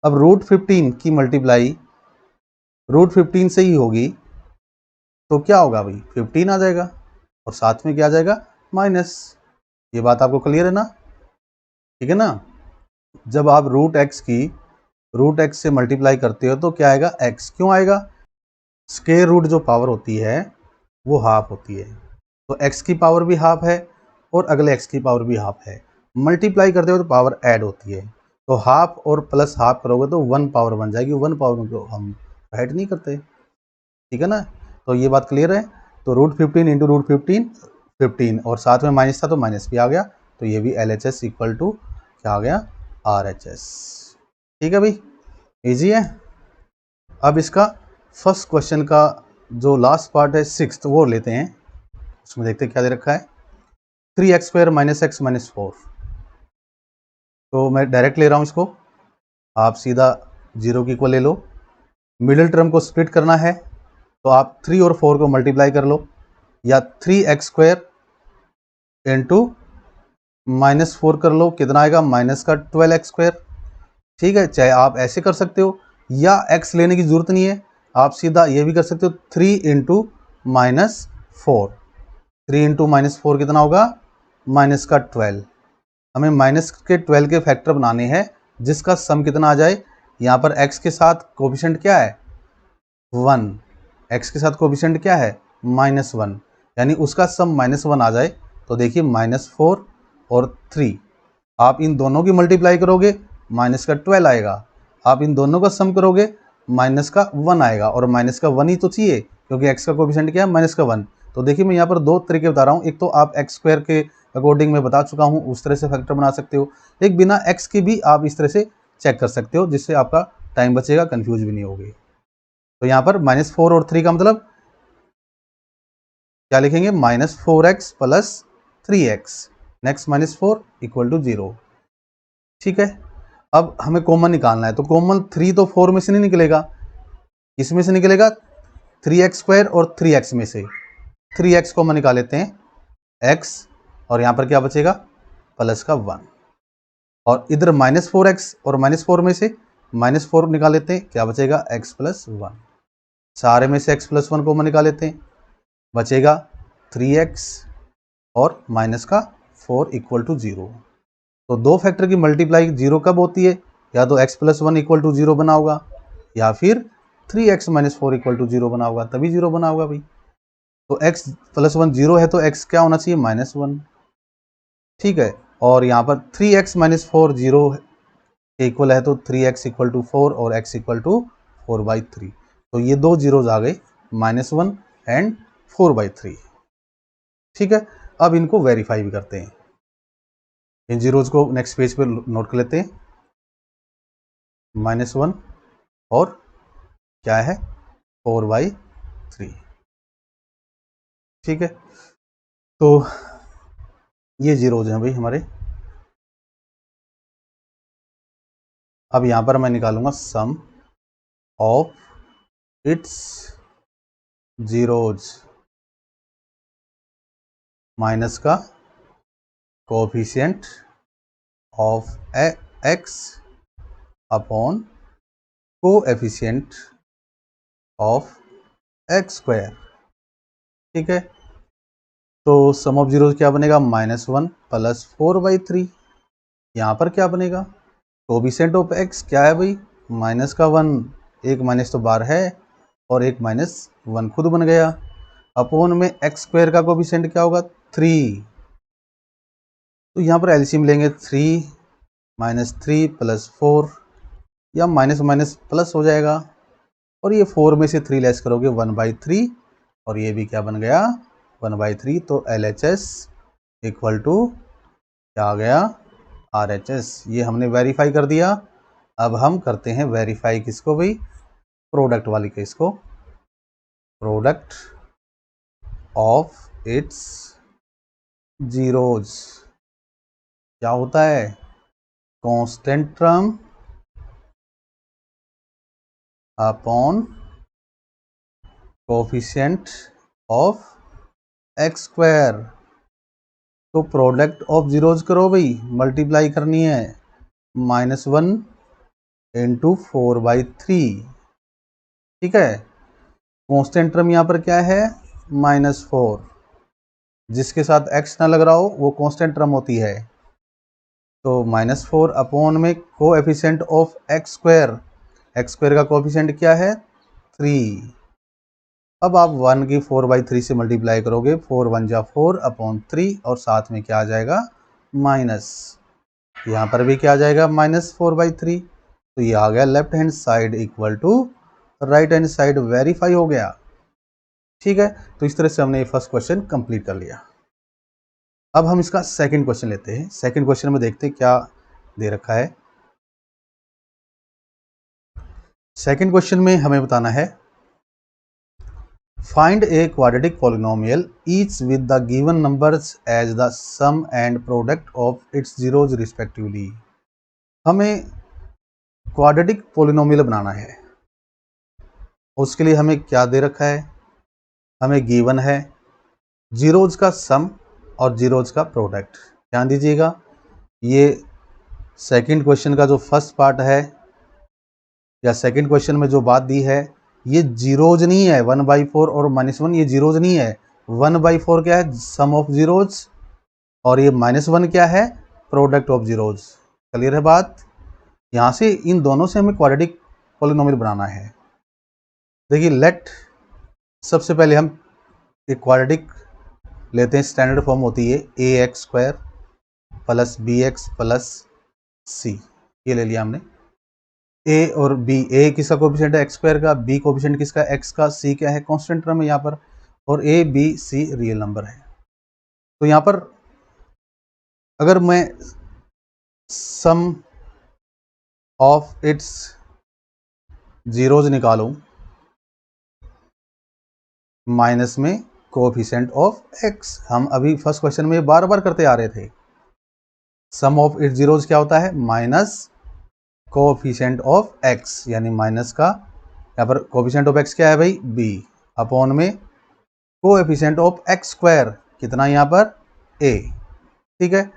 अब रूट 15 की मल्टीप्लाई रूट 15 से ही होगी तो क्या होगा भाई, 15 आ जाएगा, और साथ में क्या आ जाएगा, माइनस। ये बात आपको क्लियर है ना, ठीक है ना। जब आप रूट एक्स से मल्टीप्लाई करते हो तो क्या आएगा, एक्स, क्यों आएगा, स्क्वायर रूट जो पावर होती है वो हाफ होती है, तो एक्स की पावर भी हाफ है और अगले एक्स की पावर भी हाफ है, मल्टीप्लाई करते हो तो पावर ऐड होती है, तो हाफ और प्लस हाफ करोगे तो 1 पावर बन जाएगी, 1 पावर को हम ऐड नहीं करते, ठीक है ना। तो ये बात क्लियर है, तो रूट 15 इंटू रूट 15 और साथ में माइनस था तो माइनस भी आ गया, तो ये भी LHS इक्वल टू क्या आ गया, RHS। ठीक है भाई, इजी है। अब इसका फर्स्ट क्वेश्चन का जो लास्ट पार्ट है 6th वो लेते हैं, उसमें देखते हैं क्या दे रखा है, 3x² माइनस एक्स माइनस 4। तो मैं डायरेक्ट ले रहा हूँ इसको, आप सीधा 0 की इक्वल ले लो, मिडिल टर्म को स्प्लिट करना है तो आप 3 और 4 को मल्टीप्लाई कर लो, या 3x² इंटू माइनस 4 कर लो, कितना आएगा, माइनस का 12x²। ठीक है, चाहे आप ऐसे कर सकते हो या x लेने की जरूरत नहीं है, आप सीधा ये भी कर सकते हो 3 इंटू माइनस 4, 3 इंटू माइनस 4 कितना होगा, माइनस का 12। हमें माइनस के 12 के फैक्टर बनाने हैं जिसका सम कितना आ जाए, यहाँ पर x के साथ कोफिशिएंट क्या है 1, x के साथ कोफिशिएंट क्या है -1, यानी उसका सम -1 आ जाए। तो देखिए -4 और 3, आप इन दोनों की मल्टीप्लाई करोगे माइनस का 12 आएगा, आप इन दोनों का सम करोगे माइनस का 1 आएगा, और माइनस का 1 ही तो चाहिए क्योंकि x का कोफिशिएंट क्या है माइनस का 1। तो देखिए मैं यहाँ पर दो तरीके बता रहा हूँ, एक तो आप x² के अकॉर्डिंग मैं बता चुका हूँ, उस तरह से फैक्टर बना सकते हो, एक बिना x के भी आप इस तरह से चेक कर सकते हो, जिससे आपका टाइम बचेगा, कन्फ्यूज भी नहीं होगी। तो यहाँ पर -4 और 3 का मतलब क्या लिखेंगे, -4x plus 3x, next -4 equal to 0। ठीक है, अब हमें कॉमन निकालना है, तो कॉमन 3 तो 4 में से नहीं निकलेगा, इसमें से निकलेगा 3x² और 3x में से 3x कॉमन निकाल लेते हैं, x, और यहाँ पर क्या बचेगा प्लस का 1, और इधर -4x और -4 में से -4 निकाल लेते हैं, क्या बचेगा x प्लस 1, सारे में से x प्लस 1 कॉमन निकाल लेते हैं, बचेगा 3x और माइनस का 4 इक्वल टू 0। तो दो फैक्टर की मल्टीप्लाई 0 कब होती है, या तो x प्लस 1 इक्वल टू 0 बना होगा, या फिर 3x माइनस 4 इक्वल टू 0 बना होगा, तभी 0 बना होगा भाई। तो x प्लस 1 0 है तो x क्या होना चाहिए -1। ठीक है, और यहाँ पर 3x माइनस 4 0 के इक्वल है, तो 3x इक्वल टू 4 और x इक्वल टू 4/3। तो ये दो जीरोज आ गए, -1 एंड 4/3। ठीक है, अब इनको वेरीफाई भी करते हैं, इन जीरोज को नेक्स्ट पेज पर नोट कर लेते हैं, -1 और क्या है 4/3। ठीक है, तो ये जीरोज हैं भाई हमारे। अब यहाँ पर मैं निकालूंगा सम ऑफ इट्स जीरोज माइनस का coefficient of x upon coefficient of x²। ठीक है, तो सम ऑफ जीरोज क्या बनेगा, -1 प्लस 4/3। यहाँ पर क्या बनेगा, कोएफिशिएंट ऑफ x क्या है भाई, माइनस का 1, एक माइनस तो बाहर है और एक -1 खुद बन गया, अपॉन में x² का कोएफिशिएंट क्या होगा 3। तो यहाँ पर एलसीएम लेंगे, 3 -3 प्लस 4 या माइनस माइनस प्लस हो जाएगा, और ये 4 में से 3 लेस करोगे 1/3, और ये भी क्या बन गया 1/3। तो LHS इक्वल टू क्या आ गया RHS। ये हमने वेरीफाई कर दिया। अब हम करते हैं वेरीफाई किसको भाई, प्रोडक्ट वाली केस को। प्रोडक्ट ऑफ इट्स जीरोज क्या होता है, constant term upon coefficient of x square. तो प्रोडक्ट ऑफ जीरोज करो भाई, मल्टीप्लाई करनी है -1 इंटू 4/3। ठीक है, कांस्टेंट टर्म यहाँ पर क्या है -4, जिसके साथ x ना लग रहा हो वो कांस्टेंट टर्म होती है। तो -4 अपॉन में coefficient of x square, x square का कोएफिशिएंट क्या है 3। अब आप 1 की 4/3 से मल्टीप्लाई करोगे, 4 1 जा 4 अपॉन 3, और साथ में क्या आ जाएगा माइनस, यहाँ पर भी क्या आ जाएगा -4/3। तो ये आ गया left hand side equal to right hand side, verify हो गया। ठीक है, तो इस तरह से हमने ये फर्स्ट क्वेश्चन कंप्लीट कर लिया। अब हम इसका सेकंड क्वेश्चन लेते हैं। सेकंड क्वेश्चन में देखते हैं क्या दे रखा है। सेकंड क्वेश्चन में हमें बताना है find a quadratic polynomial each with the given numbers as the sum and product of its zeros respectively. हमें क्वाड्रेटिक पॉलिनोमियल बनाना है, उसके लिए हमें क्या दे रखा है, हमें गिवन है जीरोज का सम और जीरोज का प्रोडक्ट। ध्यान दीजिएगा, ये सेकंड क्वेश्चन का जो फर्स्ट पार्ट है या सेकंड क्वेश्चन में जो बात दी है, ये जीरोज नहीं है 1/4 और -1, ये जीरोज नहीं है। 1/4 क्या है सम ऑफ जीरोज, और ये -1 क्या है प्रोडक्ट ऑफ जीरोज। क्लियर है बात। यहाँ से इन दोनों से हमें क्वाड्रेटिक पॉलिनोमियल बनाना है। देखिए लेट, सबसे पहले हम एक क्वाड्रेटिक लेते हैं, स्टैंडर्ड फॉर्म होती है ax² plus bx plus c। ये ले लिया हमने, a और b, a किसका कोफिशिएंट है x² का, b कोफिशिएंट किसका x का, c क्या है कांस्टेंट टर्म है यहाँ पर, और a b c real number है। तो यहाँ पर अगर मैं सम ऑफ इट्स जीरोज निकालूं माइनस में कोफिशिएंट ऑफ x, हम अभी फर्स्ट क्वेश्चन में बार बार करते आ रहे थे। सम ऑफ इट्स जीरोज क्या होता है माइनस कोफिशिएंट ऑफ x, यानी माइनस का यहाँ पर कोफिशिएंट ऑफ x क्या है भाई b, अपॉन में कोएफिशिएंट ऑफ एक्स स्क्वायर कितना यहाँ पर a। ठीक है,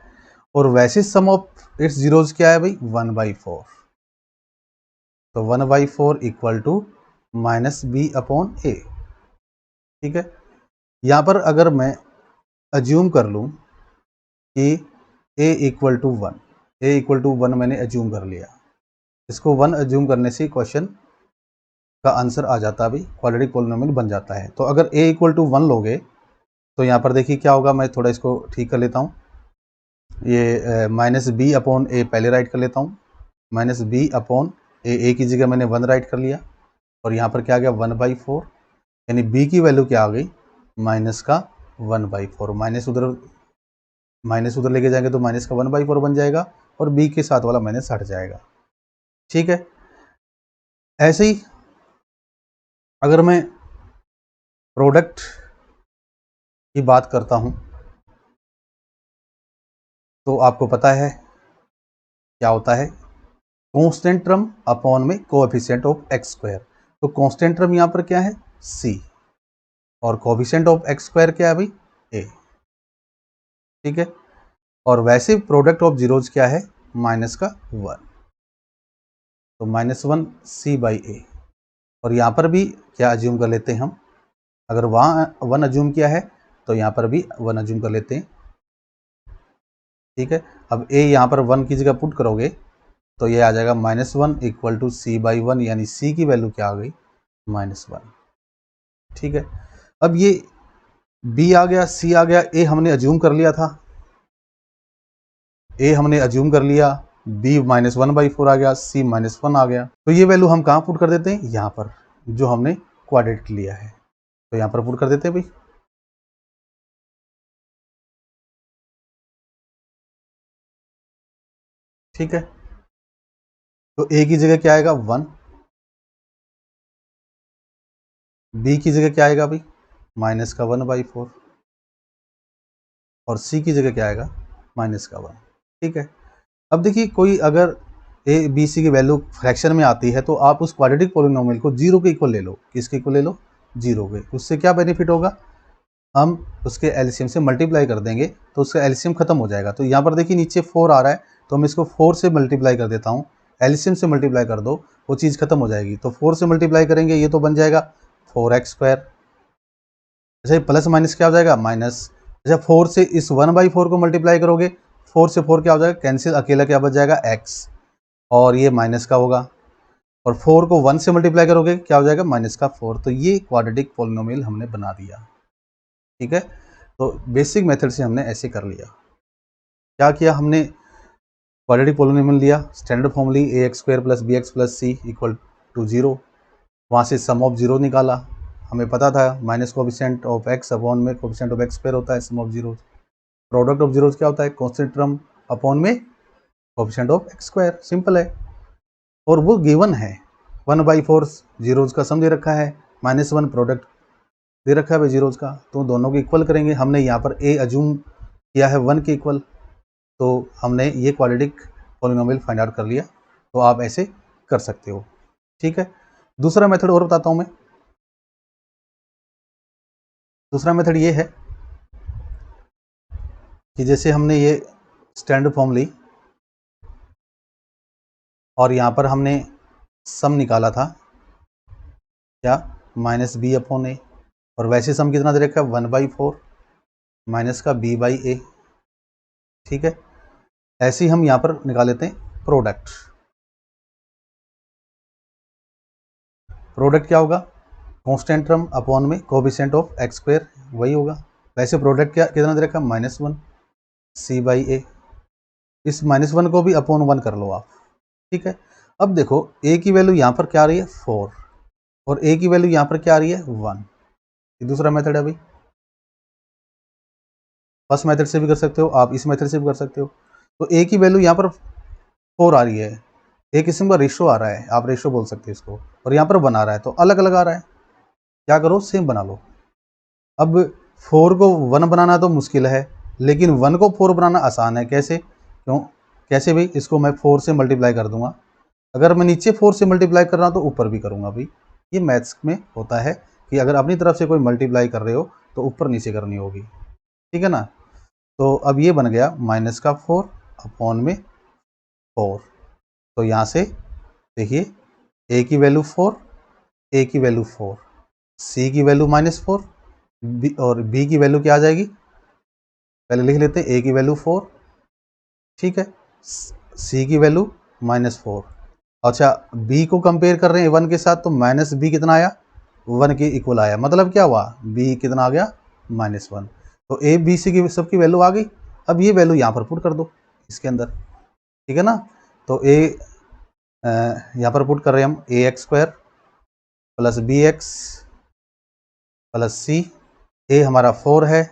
और वैसे सम ऑफ इट्स जीरोज क्या है भाई 1/4। तो 1/4 equal to -b upon a। ठीक है, यहाँ पर अगर मैं अज्यूम कर लूँ कि a equal to 1, a equal to 1 मैंने अज्यूम कर लिया, इसको 1 अज्यूम करने से क्वेश्चन का आंसर आ जाता है भाई, क्वाड्रेटिक पॉलिनोमियल बन जाता है। तो अगर a इक्वल टू 1 लोगे तो यहाँ पर देखिए क्या होगा, मैं थोड़ा इसको ठीक कर लेता हूँ। ये -b अपॉन a पहले राइट कर लेता हूँ, -b अपॉन a की जगह मैंने 1 राइट कर लिया, और यहाँ पर क्या आ गया 1/4, यानी b की वैल्यू क्या आ गई माइनस का 1/4। माइनस उधर लेके जाएंगे तो माइनस का 1/4 बन जाएगा, और b के साथ वाला माइनस हट जाएगा। ठीक है, ऐसे ही अगर मैं प्रोडक्ट की बात करता हूं तो आपको पता है क्या होता है, कांस्टेंट टर्म अपॉन में कोएफिशिएंट ऑफ x²। तो कांस्टेंट टर्म यहाँ पर क्या है c, और कोएफिशिएंट ऑफ x² क्या है भाई a। ठीक है, और वैसे प्रोडक्ट ऑफ जीरोज क्या है माइनस का 1, तो -1 c/a। और यहाँ पर भी क्या अज्यूम कर लेते हैं हम, अगर वहाँ 1 अज्यूम किया है तो यहाँ पर भी 1 अज्यूम कर लेते हैं। ठीक है, अब a यहाँ पर 1 की जगह पुट करोगे तो ये आ जाएगा -1 इक्वल टू c/1, यानी c की वैल्यू क्या आ गई -1। ठीक है, अब ये b आ गया, c आ गया, a हमने अज्यूम कर लिया था, a हमने अज्यूम कर लिया, b माइनस 1/4 आ गया, c माइनस 1 आ गया। तो ये वैल्यू हम कहाँ पुट कर देते हैं, यहाँ पर जो हमने क्वाड्रेटिक लिया है, तो यहाँ पर पुट कर देते हैं भाई। ठीक है, तो a की जगह क्या आएगा 1, b की जगह क्या आएगा भाई माइनस का 1/4, और c की जगह क्या आएगा माइनस का 1। ठीक है, अब देखिए कोई अगर a b c की वैल्यू फ्रैक्शन में आती है तो आप उस क्वाड्रेटिक पॉलिनोमियल को जीरो के इक्वल ले लो। किसके इक्वल ले लो, जीरो के। उससे क्या बेनिफिट होगा, हम उसके एलसीएम से मल्टीप्लाई कर देंगे तो उसका एलसीएम खत्म हो जाएगा। तो यहाँ पर देखिए नीचे 4 आ रहा है, तो हम इसको 4 से मल्टीप्लाई कर देता हूँ, एलसीएम से मल्टीप्लाई कर दो, वो चीज़ खत्म हो जाएगी। तो 4 से मल्टीप्लाई करेंगे, ये तो बन जाएगा 4x²। अच्छा, प्लस माइनस क्या हो जाएगा माइनस। अच्छा, 4 से इस 1/4 को मल्टीप्लाई करोगे, 4 से 4 क्या हो जाएगा कैंसिल, अकेला क्या बच जाएगा x, और ये माइनस का होगा। और 4 को 1 से मल्टीप्लाई करोगे क्या हो जाएगा माइनस का 4। तो ये क्वाड्रेटिक पॉलिनोमियल हमने बना दिया। ठीक है, तो बेसिक मेथड से हमने ऐसे कर लिया। क्या किया हमने, क्वाड्रेटिक पॉलिनोमियल लिया, स्टैंडर्ड फॉर्म ली ax² + bx + c = 0, वहाँ से सम ऑफ जीरो निकाला। हमें पता था minus coefficient of x upon में कोफिशिएंट ऑफ x² होता है sum of zero. Product of zeros क्या होता है कांस्टेंट टर्म अपॉन में कोफिशिएंट ऑफ x², सिंपल है। और वो गिवन है 1/4 जीरोज का सम दे रखा है, -1 प्रोडक्ट दे रखा है भाई जीरोज का, तो दोनों को इक्वल करेंगे। हमने यहाँ पर a अज्यूम किया है 1 के इक्वल, तो हमने ये क्वाड्रेटिक पॉलिनोमियल फाइंड आउट कर लिया। तो आप ऐसे कर सकते हो। ठीक है, दूसरा मेथड और बताता हूँ मैं। दूसरा मेथड ये है कि जैसे हमने ये स्टैंडर्ड फॉर्म ली और यहाँ पर हमने सम निकाला था क्या -b/a, और वैसे सम कितना दे रखा है 1/4 माइनस का b/a। ठीक है, ऐसे ही हम यहाँ पर निकाल लेते हैं प्रोडक्ट। प्रोडक्ट क्या होगा, कांस्टेंट टर्म अपॉन में कोफिशिएंट ऑफ x², वही होगा। वैसे प्रोडक्ट क्या कितना दे रखा है -1 c/a, इस -1 को भी अपॉन 1 कर लो आप। ठीक है, अब देखो a की वैल्यू यहाँ पर क्या आ रही है 4, और a की वैल्यू यहाँ पर क्या आ रही है 1। ये दूसरा मेथड है भाई। फर्स्ट मेथड से भी कर सकते हो आप, इस मेथड से भी कर सकते हो। तो a की वैल्यू यहाँ पर 4 आ रही है, एक किस्म का रेशो आ रहा है, आप रेशो बोल सकते हो इसको, और यहाँ पर 1 आ रहा है, तो अलग अलग आ रहा है। क्या करो सेम बना लो। अब 4 को 1 बनाना तो मुश्किल है, लेकिन 1 को 4 बनाना आसान है। कैसे, क्यों, कैसे भाई, इसको मैं 4 से मल्टीप्लाई कर दूंगा। अगर मैं नीचे 4 से मल्टीप्लाई कर रहा हूँ तो ऊपर भी करूंगा भाई। ये मैथ्स में होता है कि अगर अपनी तरफ से कोई मल्टीप्लाई कर रहे हो तो ऊपर नीचे करनी होगी। ठीक है ना, तो अब ये बन गया -4 अपॉन में 4। तो यहाँ से देखिए a की वैल्यू 4, a की वैल्यू 4, c की वैल्यू -4, b और b की वैल्यू क्या आ जाएगी, पहले लिख लेते हैं a की वैल्यू 4, ठीक है, c की वैल्यू -4। अच्छा, b को कंपेयर कर रहे हैं 1 के साथ, तो -b कितना आया 1 के इक्वल आया, मतलब क्या हुआ b कितना आ गया -1। तो a b c की सबकी वैल्यू आ गई। अब ये वैल्यू यहाँ पर पुट कर दो इसके अंदर। ठीक है ना, तो a यहाँ पर पुट कर रहे हैं हम ax² + bx + c। a हमारा 4 है,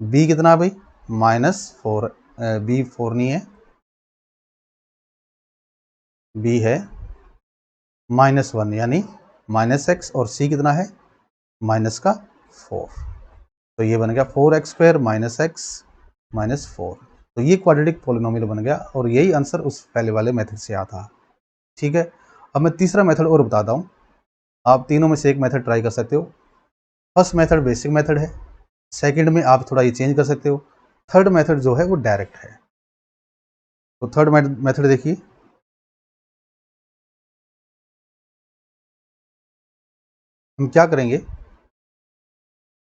b कितना भाई -4, b 4 नहीं है, b है -1 यानी -x, और c कितना है -4। तो ये बन गया 4x² - x -4। तो ये क्वाड्रेटिक पॉलिनोमियल बन गया, और यही आंसर उस पहले वाले मेथड से आता। ठीक है, अब मैं तीसरा मेथड और बताता हूँ। आप तीनों में से एक मेथड ट्राई कर सकते हो। फर्स्ट मेथड बेसिक मेथड है, सेकंड में आप थोड़ा ये चेंज कर सकते हो, थर्ड मेथड जो है वो डायरेक्ट है। तो थर्ड मेथड देखिए, हम क्या करेंगे,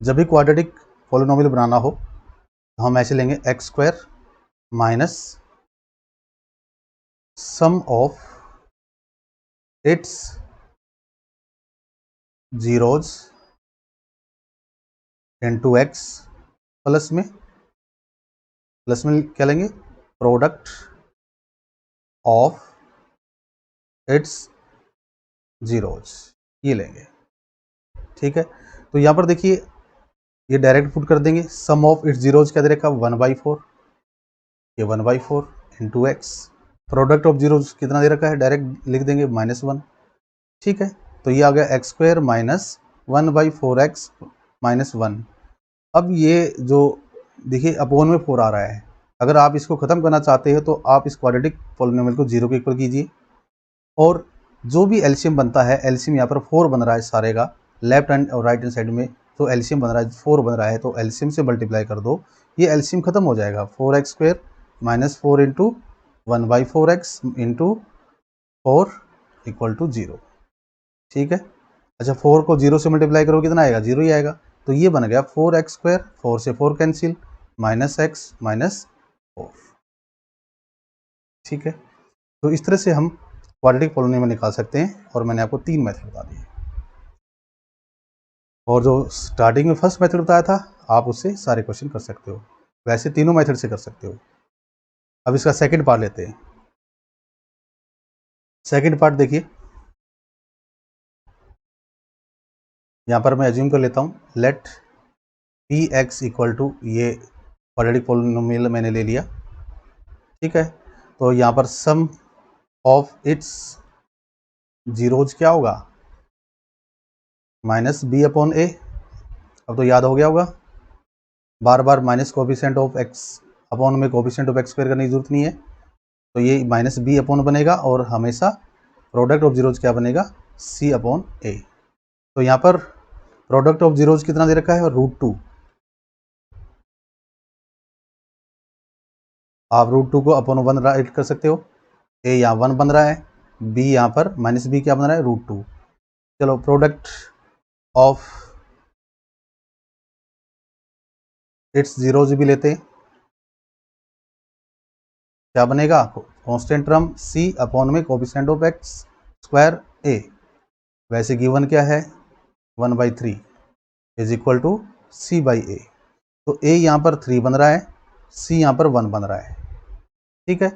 जब भी क्वाड्रेटिक पॉलिनोमियल बनाना हो तो हम ऐसे लेंगे x² minus sum of its zeros into x, plus में क्या लेंगे प्रोडक्ट ऑफ इट्स जीरोज, ये लेंगे। ठीक है, तो यहाँ पर देखिए ये डायरेक्ट पुट कर देंगे, सम ऑफ इट्स जीरोज क्या दे रखा 1/4, ये 1/4 into x, product of zeros कितना दे रखा है डायरेक्ट लिख देंगे -1। ठीक है, तो ये आ गया एक्स स्क्वायर माइनस 1/4x -1। अब ये जो देखिए अपोन में 4 आ रहा है, अगर आप इसको ख़त्म करना चाहते हैं तो आप इस क्वाड्रेटिक पॉलिनोमियल को 0 के इक्वल कीजिए, और जो भी एलसीएम बनता है, एलसीएम यहाँ पर 4 बन रहा है सारे का, लेफ्ट हैंड और राइट हैंड साइड में जो एलसीएम बन रहा है 4 बन रहा है, तो एलसीएम से मल्टीप्लाई कर दो, ये एलसीएम खत्म हो जाएगा, 4x square minus 4 into 1/4x into 4 equal to 0। ठीक है, अच्छा 4 को 0 से मल्टीप्लाई करो कितना आएगा, 0 ही आएगा, तो ये बन गया 4x स्क्वायर, 4 से 4 कैंसिल, माइनस एक्स माइनस 4। ठीक है, तो इस तरह से हम क्वाड्रेटिक पॉलिनोमियल निकाल सकते हैं, और मैंने आपको 3 मेथड बता दिए, और जो स्टार्टिंग में फर्स्ट मेथड बताया था आप उससे सारे क्वेश्चन कर सकते हो, वैसे तीनों मेथड से कर सकते हो। अब इसका सेकंड पार्ट लेते हैं। सेकंड पार्ट देखिए, यहाँ पर मैं एज्यूम कर लेता हूँ, let P x equal to, ये क्वाड्रेटिक पॉलिनोमियल मैंने ले लिया। ठीक है, तो यहाँ पर सम ऑफ इट्स जीरोज क्या होगा, माइनस बी अपॉन ए। अब तो याद हो गया होगा, बार बार minus coefficient of x upon में कोफिशिएंट ऑफ एक्स स्क्वायर करने की जरूरत नहीं है, तो ये माइनस बी अपॉन बनेगा, और हमेशा प्रोडक्ट ऑफ जीरोज क्या बनेगा, सी अपॉन ए। तो यहाँ पर प्रोडक्ट ऑफ जीरोज कितना दे रखा है, √2। आप √2 को अपॉन 1 राइट कर सकते हो, ए यहाँ 1 बन रहा है, बी यहाँ पर माइनस बी क्या बन रहा है, √2। चलो प्रोडक्ट ऑफ इट्स जीरोज भी लेते हैं, क्या बनेगा, कांस्टेंट टर्म सी अपॉन में coefficient of x square A, वैसे गिवन क्या है 1/3 is equal to C by A. तो ए यहाँ पर 3 बन रहा है, सी यहाँ पर 1 बन रहा है। ठीक है,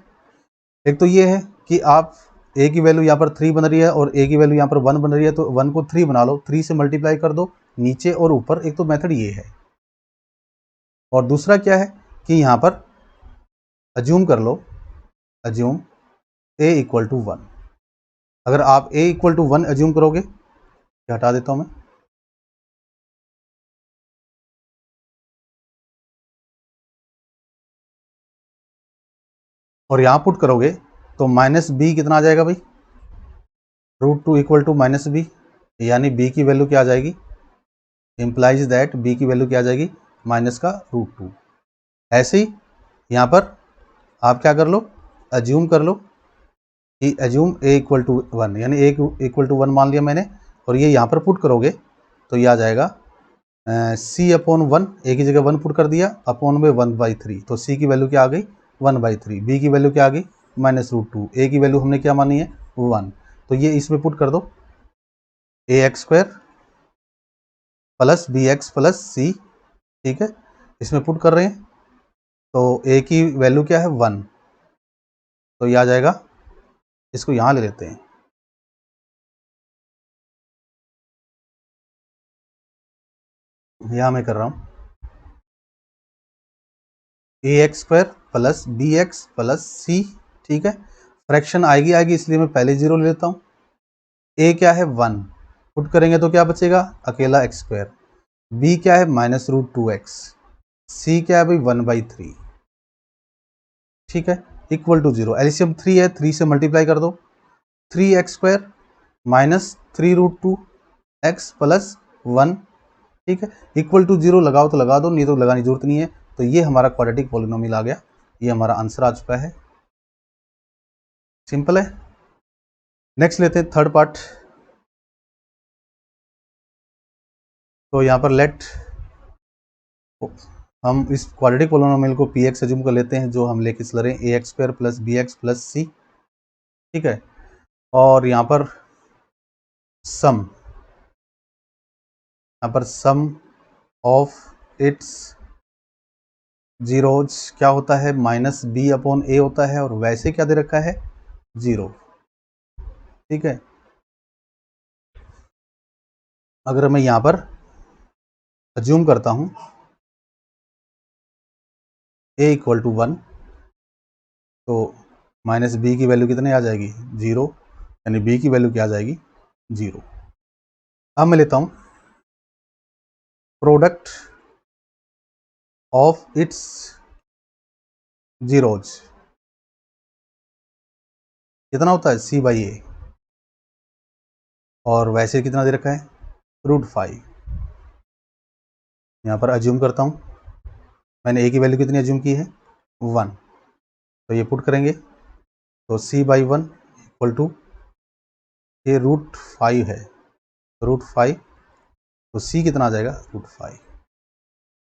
एक तो ये है कि आप ए की वैल्यू यहाँ पर 3 बन रही है और ए की वैल्यू यहाँ पर 1 बन रही है, तो 1 को 3 बना लो, 3 से मल्टीप्लाई कर दो नीचे और ऊपर, एक तो मेथड ये है। और दूसरा क्या है कि यहाँ पर अज्यूम कर लो, अज्यूम ए इक्वल टू 1। अगर आप ए इक्वल टू 1 अज्यूम करोगे, हटा देता हूँ मैं, और यहाँ पुट करोगे तो माइनस बी कितना आ जाएगा भाई, √2 इक्वल टू माइनस बी, यानी बी की वैल्यू क्या आ जाएगी, इम्प्लाइज दैट बी की वैल्यू क्या आ जाएगी, माइनस का √2। ऐसे ही यहाँ पर आप क्या कर लो, अज्यूम कर लो कि अज्यूम ए इक्वल टू 1, यानी ए इक्वल टू 1 मान लिया मैंने, और ये यहाँ पर पुट करोगे तो ये आ जाएगा सी अपॉन 1, ए की जगह 1 पुट कर दिया, अपॉन में 1/3, तो सी की वैल्यू क्या आ गई 1/3, बी की वैल्यू क्या आ गई -√2, ए की वैल्यू हमने क्या मानी है 1, तो ये इसमें पुट कर दो, A x square plus B x plus C. ठीक है, इसमें पुट कर रहे हैं, तो ए की वैल्यू क्या है 1, तो ये आ जाएगा, इसको यहाँ ले लेते हैं, यहाँ मैं कर रहा हूँ A x square plus B x plus C. ठीक है, फ्रैक्शन आएगी आएगी इसलिए मैं पहले 0 ले लेता हूँ, ए क्या है 1, पुट करेंगे तो क्या बचेगा अकेला एक्स स्क्वायर, बी क्या है -√2x, सी क्या है भाई 1/3। ठीक है, इक्वल टू 0, एलसीएम 3 है, 3 से मल्टीप्लाई कर दो, 3x square minus 3√2x plus 1। ठीक है, इक्वल टू 0 लगाओ तो लगा दो, नहीं तो लगाने की जरूरत नहीं है। तो ये हमारा क्वाड्रेटिक पॉलिनोमियल आ गया, ये हमारा आंसर आ चुका है, सिंपल है। नेक्स्ट लेते हैं थर्ड पार्ट। तो यहाँ पर लेट, हम इस क्वाड्रेटिक पॉलिनोमियल को पी एक्स एज्यूम कर लेते हैं, जो हम लेके चल रहे हैं A x square plus B x plus C. ठीक है, और यहाँ पर सम, यहाँ पर सम ऑफ इट्स जीरोज क्या होता है, -b अपॉन ए होता है, और वैसे क्या दे रखा है 0। ठीक है, अगर मैं यहाँ पर अज्यूम करता हूँ a इक्वल टू 1, तो माइनस बी की वैल्यू कितने आ जाएगी 0, यानी b की वैल्यू क्या आ जाएगी 0। अब मैं लेता हूँ प्रोडक्ट ऑफ इट्स जीरोज, कितना होता है c/a, और वैसे कितना दे रखा है √5। यहाँ पर अज्यूम करता हूँ, मैंने a की वैल्यू कितनी अज्यूम की है 1, तो ये पुट करेंगे तो c/1 इक्वल टू, ये √5 है, √5, तो c कितना आ जाएगा √5।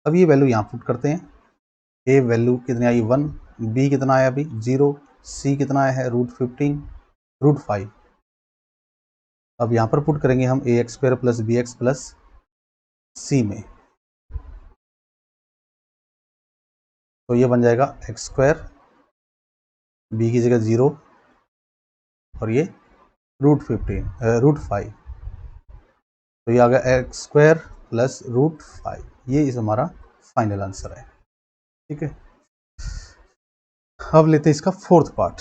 अब ये वैल्यू यहाँ पुट करते हैं, a वैल्यू कितनी आई 1, b कितना आया अभी 0, c कितना आया है √15, √5। अब यहाँ पर पुट करेंगे हम ax² plus bx plus c में, तो ये बन जाएगा x², b की जगह 0 और ये √5, तो ये आ गया x² प्लस √5। ये इस हमारा फाइनल आंसर है। ठीक है, अब लेते हैं इसका फोर्थ पार्ट।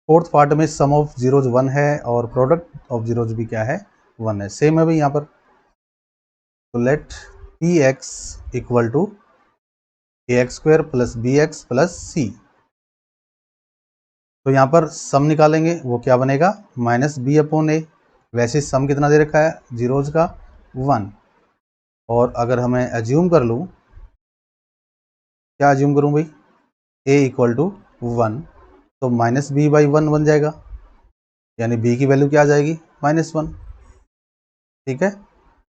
फोर्थ पार्ट में सम ऑफ जीरोज 1 है और प्रोडक्ट ऑफ जीरोज भी क्या है 1 है, सेम है भाई यहाँ पर। तो let P x equal to ax² plus bx plus c, तो यहाँ पर सम निकालेंगे, वो क्या बनेगा -b/a। वैसे सम कितना दे रखा है जीरोज का 1, और अगर हमें एज्यूम कर लूँ, क्या एज्यूम करूँ भाई a इक्वल टू 1, तो -b/1 बन जाएगा, यानी b की वैल्यू क्या आ जाएगी -1। ठीक है,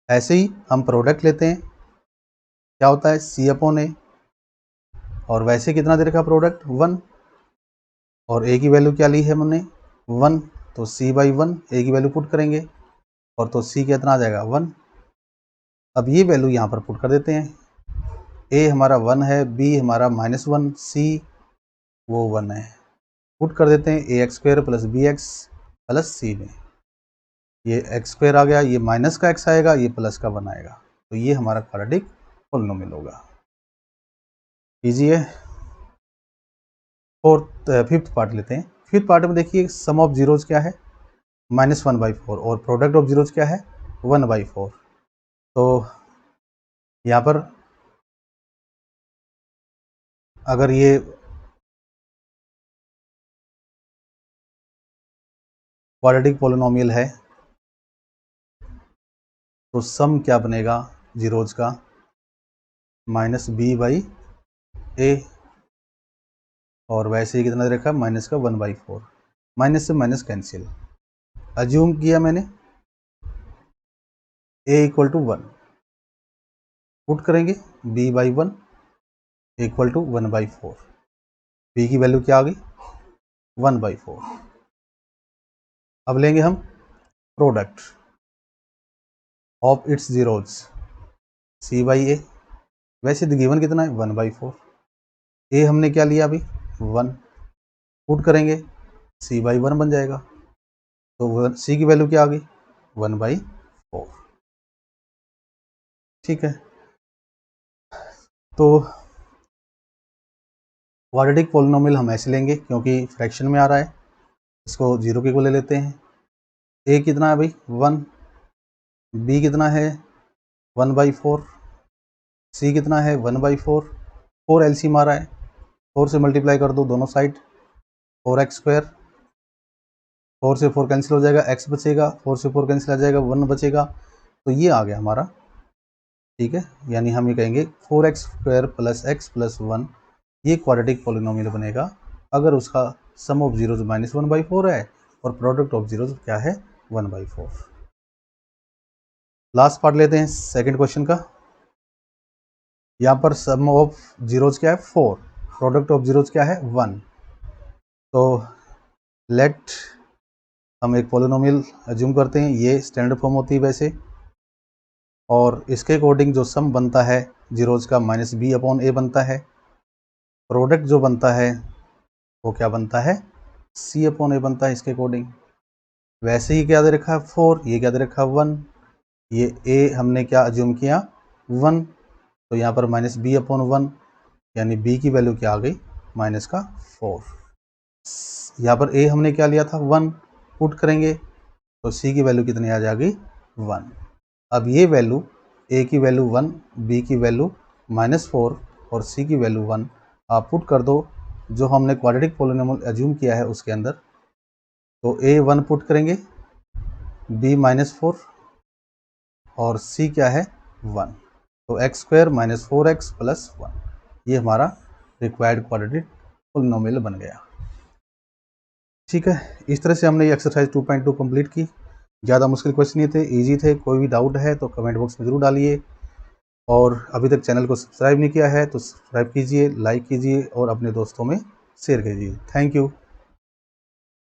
ऐसे ही हम प्रोडक्ट लेते हैं, क्या होता है c/a, और वैसे कितना दे रखा प्रोडक्ट 1, और a की वैल्यू क्या ली है हमने 1, तो c/1 a की वैल्यू पुट करेंगे, और तो c कितना आ जाएगा 1। अब ये वैल्यू यहाँ पर पुट कर देते हैं, a हमारा 1 है, b हमारा -1, c वो 1 है, पुट कर देते हैं ax² plus bx plus c में। ये x² आ गया, ये माइनस का x आएगा, ये प्लस का 1 आएगा, तो ये हमारा क्वाड्रेटिक पॉलिनोमियल होगा। कीजिए फिफ्थ पार्ट लेते हैं। फिफ्थ पार्ट में देखिए सम ऑफ जीरोज क्या है -1/4, और प्रोडक्ट ऑफ जीरोज क्या है 1/4। तो यहाँ पर अगर ये क्वाड्रेटिक पॉलिनोमियल है तो सम क्या बनेगा जीरोज का -b/a, और वैसे ही कितना दे रखा माइनस का 1/4, माइनस से माइनस कैंसिल। अज्यूम किया मैंने a इक्वल टू 1, पुट करेंगे b/1 इक्वल टू 1/4, b की वैल्यू क्या आ गई 1/4। अब लेंगे हम product of its zeros c/a, वैसे तो गिवन कितना है 1/4, a हमने क्या लिया अभी 1, पुट करेंगे c/1 बन जाएगा, तो c की वैल्यू क्या आ गई 1/4। ठीक है, तो क्वाड्रेटिक पॉलिनोमियल हम ऐसे लेंगे क्योंकि फ्रैक्शन में आ रहा है, इसको 0 के को ले लेते हैं। a कितना है भाई 1, b कितना है 1/4, c कितना है 1/4, 4 एलसीएम आ रहा है, 4 से मल्टीप्लाई कर दो दोनों साइड, 4x², 4 से 4 कैंसिल हो जाएगा, x बचेगा, 4 से 4 कैंसिल आ जाएगा, 1 बचेगा, तो ये आ गया हमारा। ठीक है, यानी हम ये कहेंगे 4x² प्लस x प्लस 1, ये क्वाड्रेटिक पॉलिनोमियल बनेगा अगर उसका सम ऑफ जीरोज -1/4 है और प्रोडक्ट ऑफ जीरोज क्या है 1/4। लास्ट पार्ट लेते हैं सेकंड क्वेश्चन का। यहाँ पर सम ऑफ जीरोज क्या है 4, प्रोडक्ट ऑफ जीरोज क्या है 1। तो लेट हम एक पॉलिनोमियल अज्यूम करते हैं, ये स्टैंडर्ड फॉर्म होती है वैसे, और इसके अकॉर्डिंग जो सम बनता है जीरोज का -b/a बनता है, प्रोडक्ट जो बनता है वो क्या बनता है, C/A बनता है इसके अकॉर्डिंग। वैसे ही क्या दे रखा है 4, ये क्या दे रखा है 1, ये A हमने क्या अज्यूम किया 1, तो यहाँ पर -B/1, यानी B की वैल्यू क्या आ गई माइनस का 4। यहाँ पर A हमने क्या लिया था 1, पुट करेंगे तो C की वैल्यू कितनी आ जाएगी 1। अब ये वैल्यू A की वैल्यू 1, B की वैल्यू -4 और C की वैल्यू 1 आप पुट कर दो जो हमने क्वाड्रेटिक पॉलिनोमियल एज्यूम किया है उसके अंदर। तो A 1 पुट करेंगे, B -4 और C क्या है 1, तो x² - 4x + 1 ये हमारा रिक्वायर्ड क्वाड्रेटिक पॉलिनोमियल बन गया। ठीक है, इस तरह से हमने ये एक्सरसाइज 2.2 कंप्लीट की। ज़्यादा मुश्किल क्वेश्चन नहीं थे, इजी थे। कोई भी डाउट है तो कमेंट बॉक्स में ज़रूर डालिए, और अभी तक चैनल को सब्सक्राइब नहीं किया है तो सब्सक्राइब कीजिए, लाइक कीजिए और अपने दोस्तों में शेयर कीजिए। Thank you.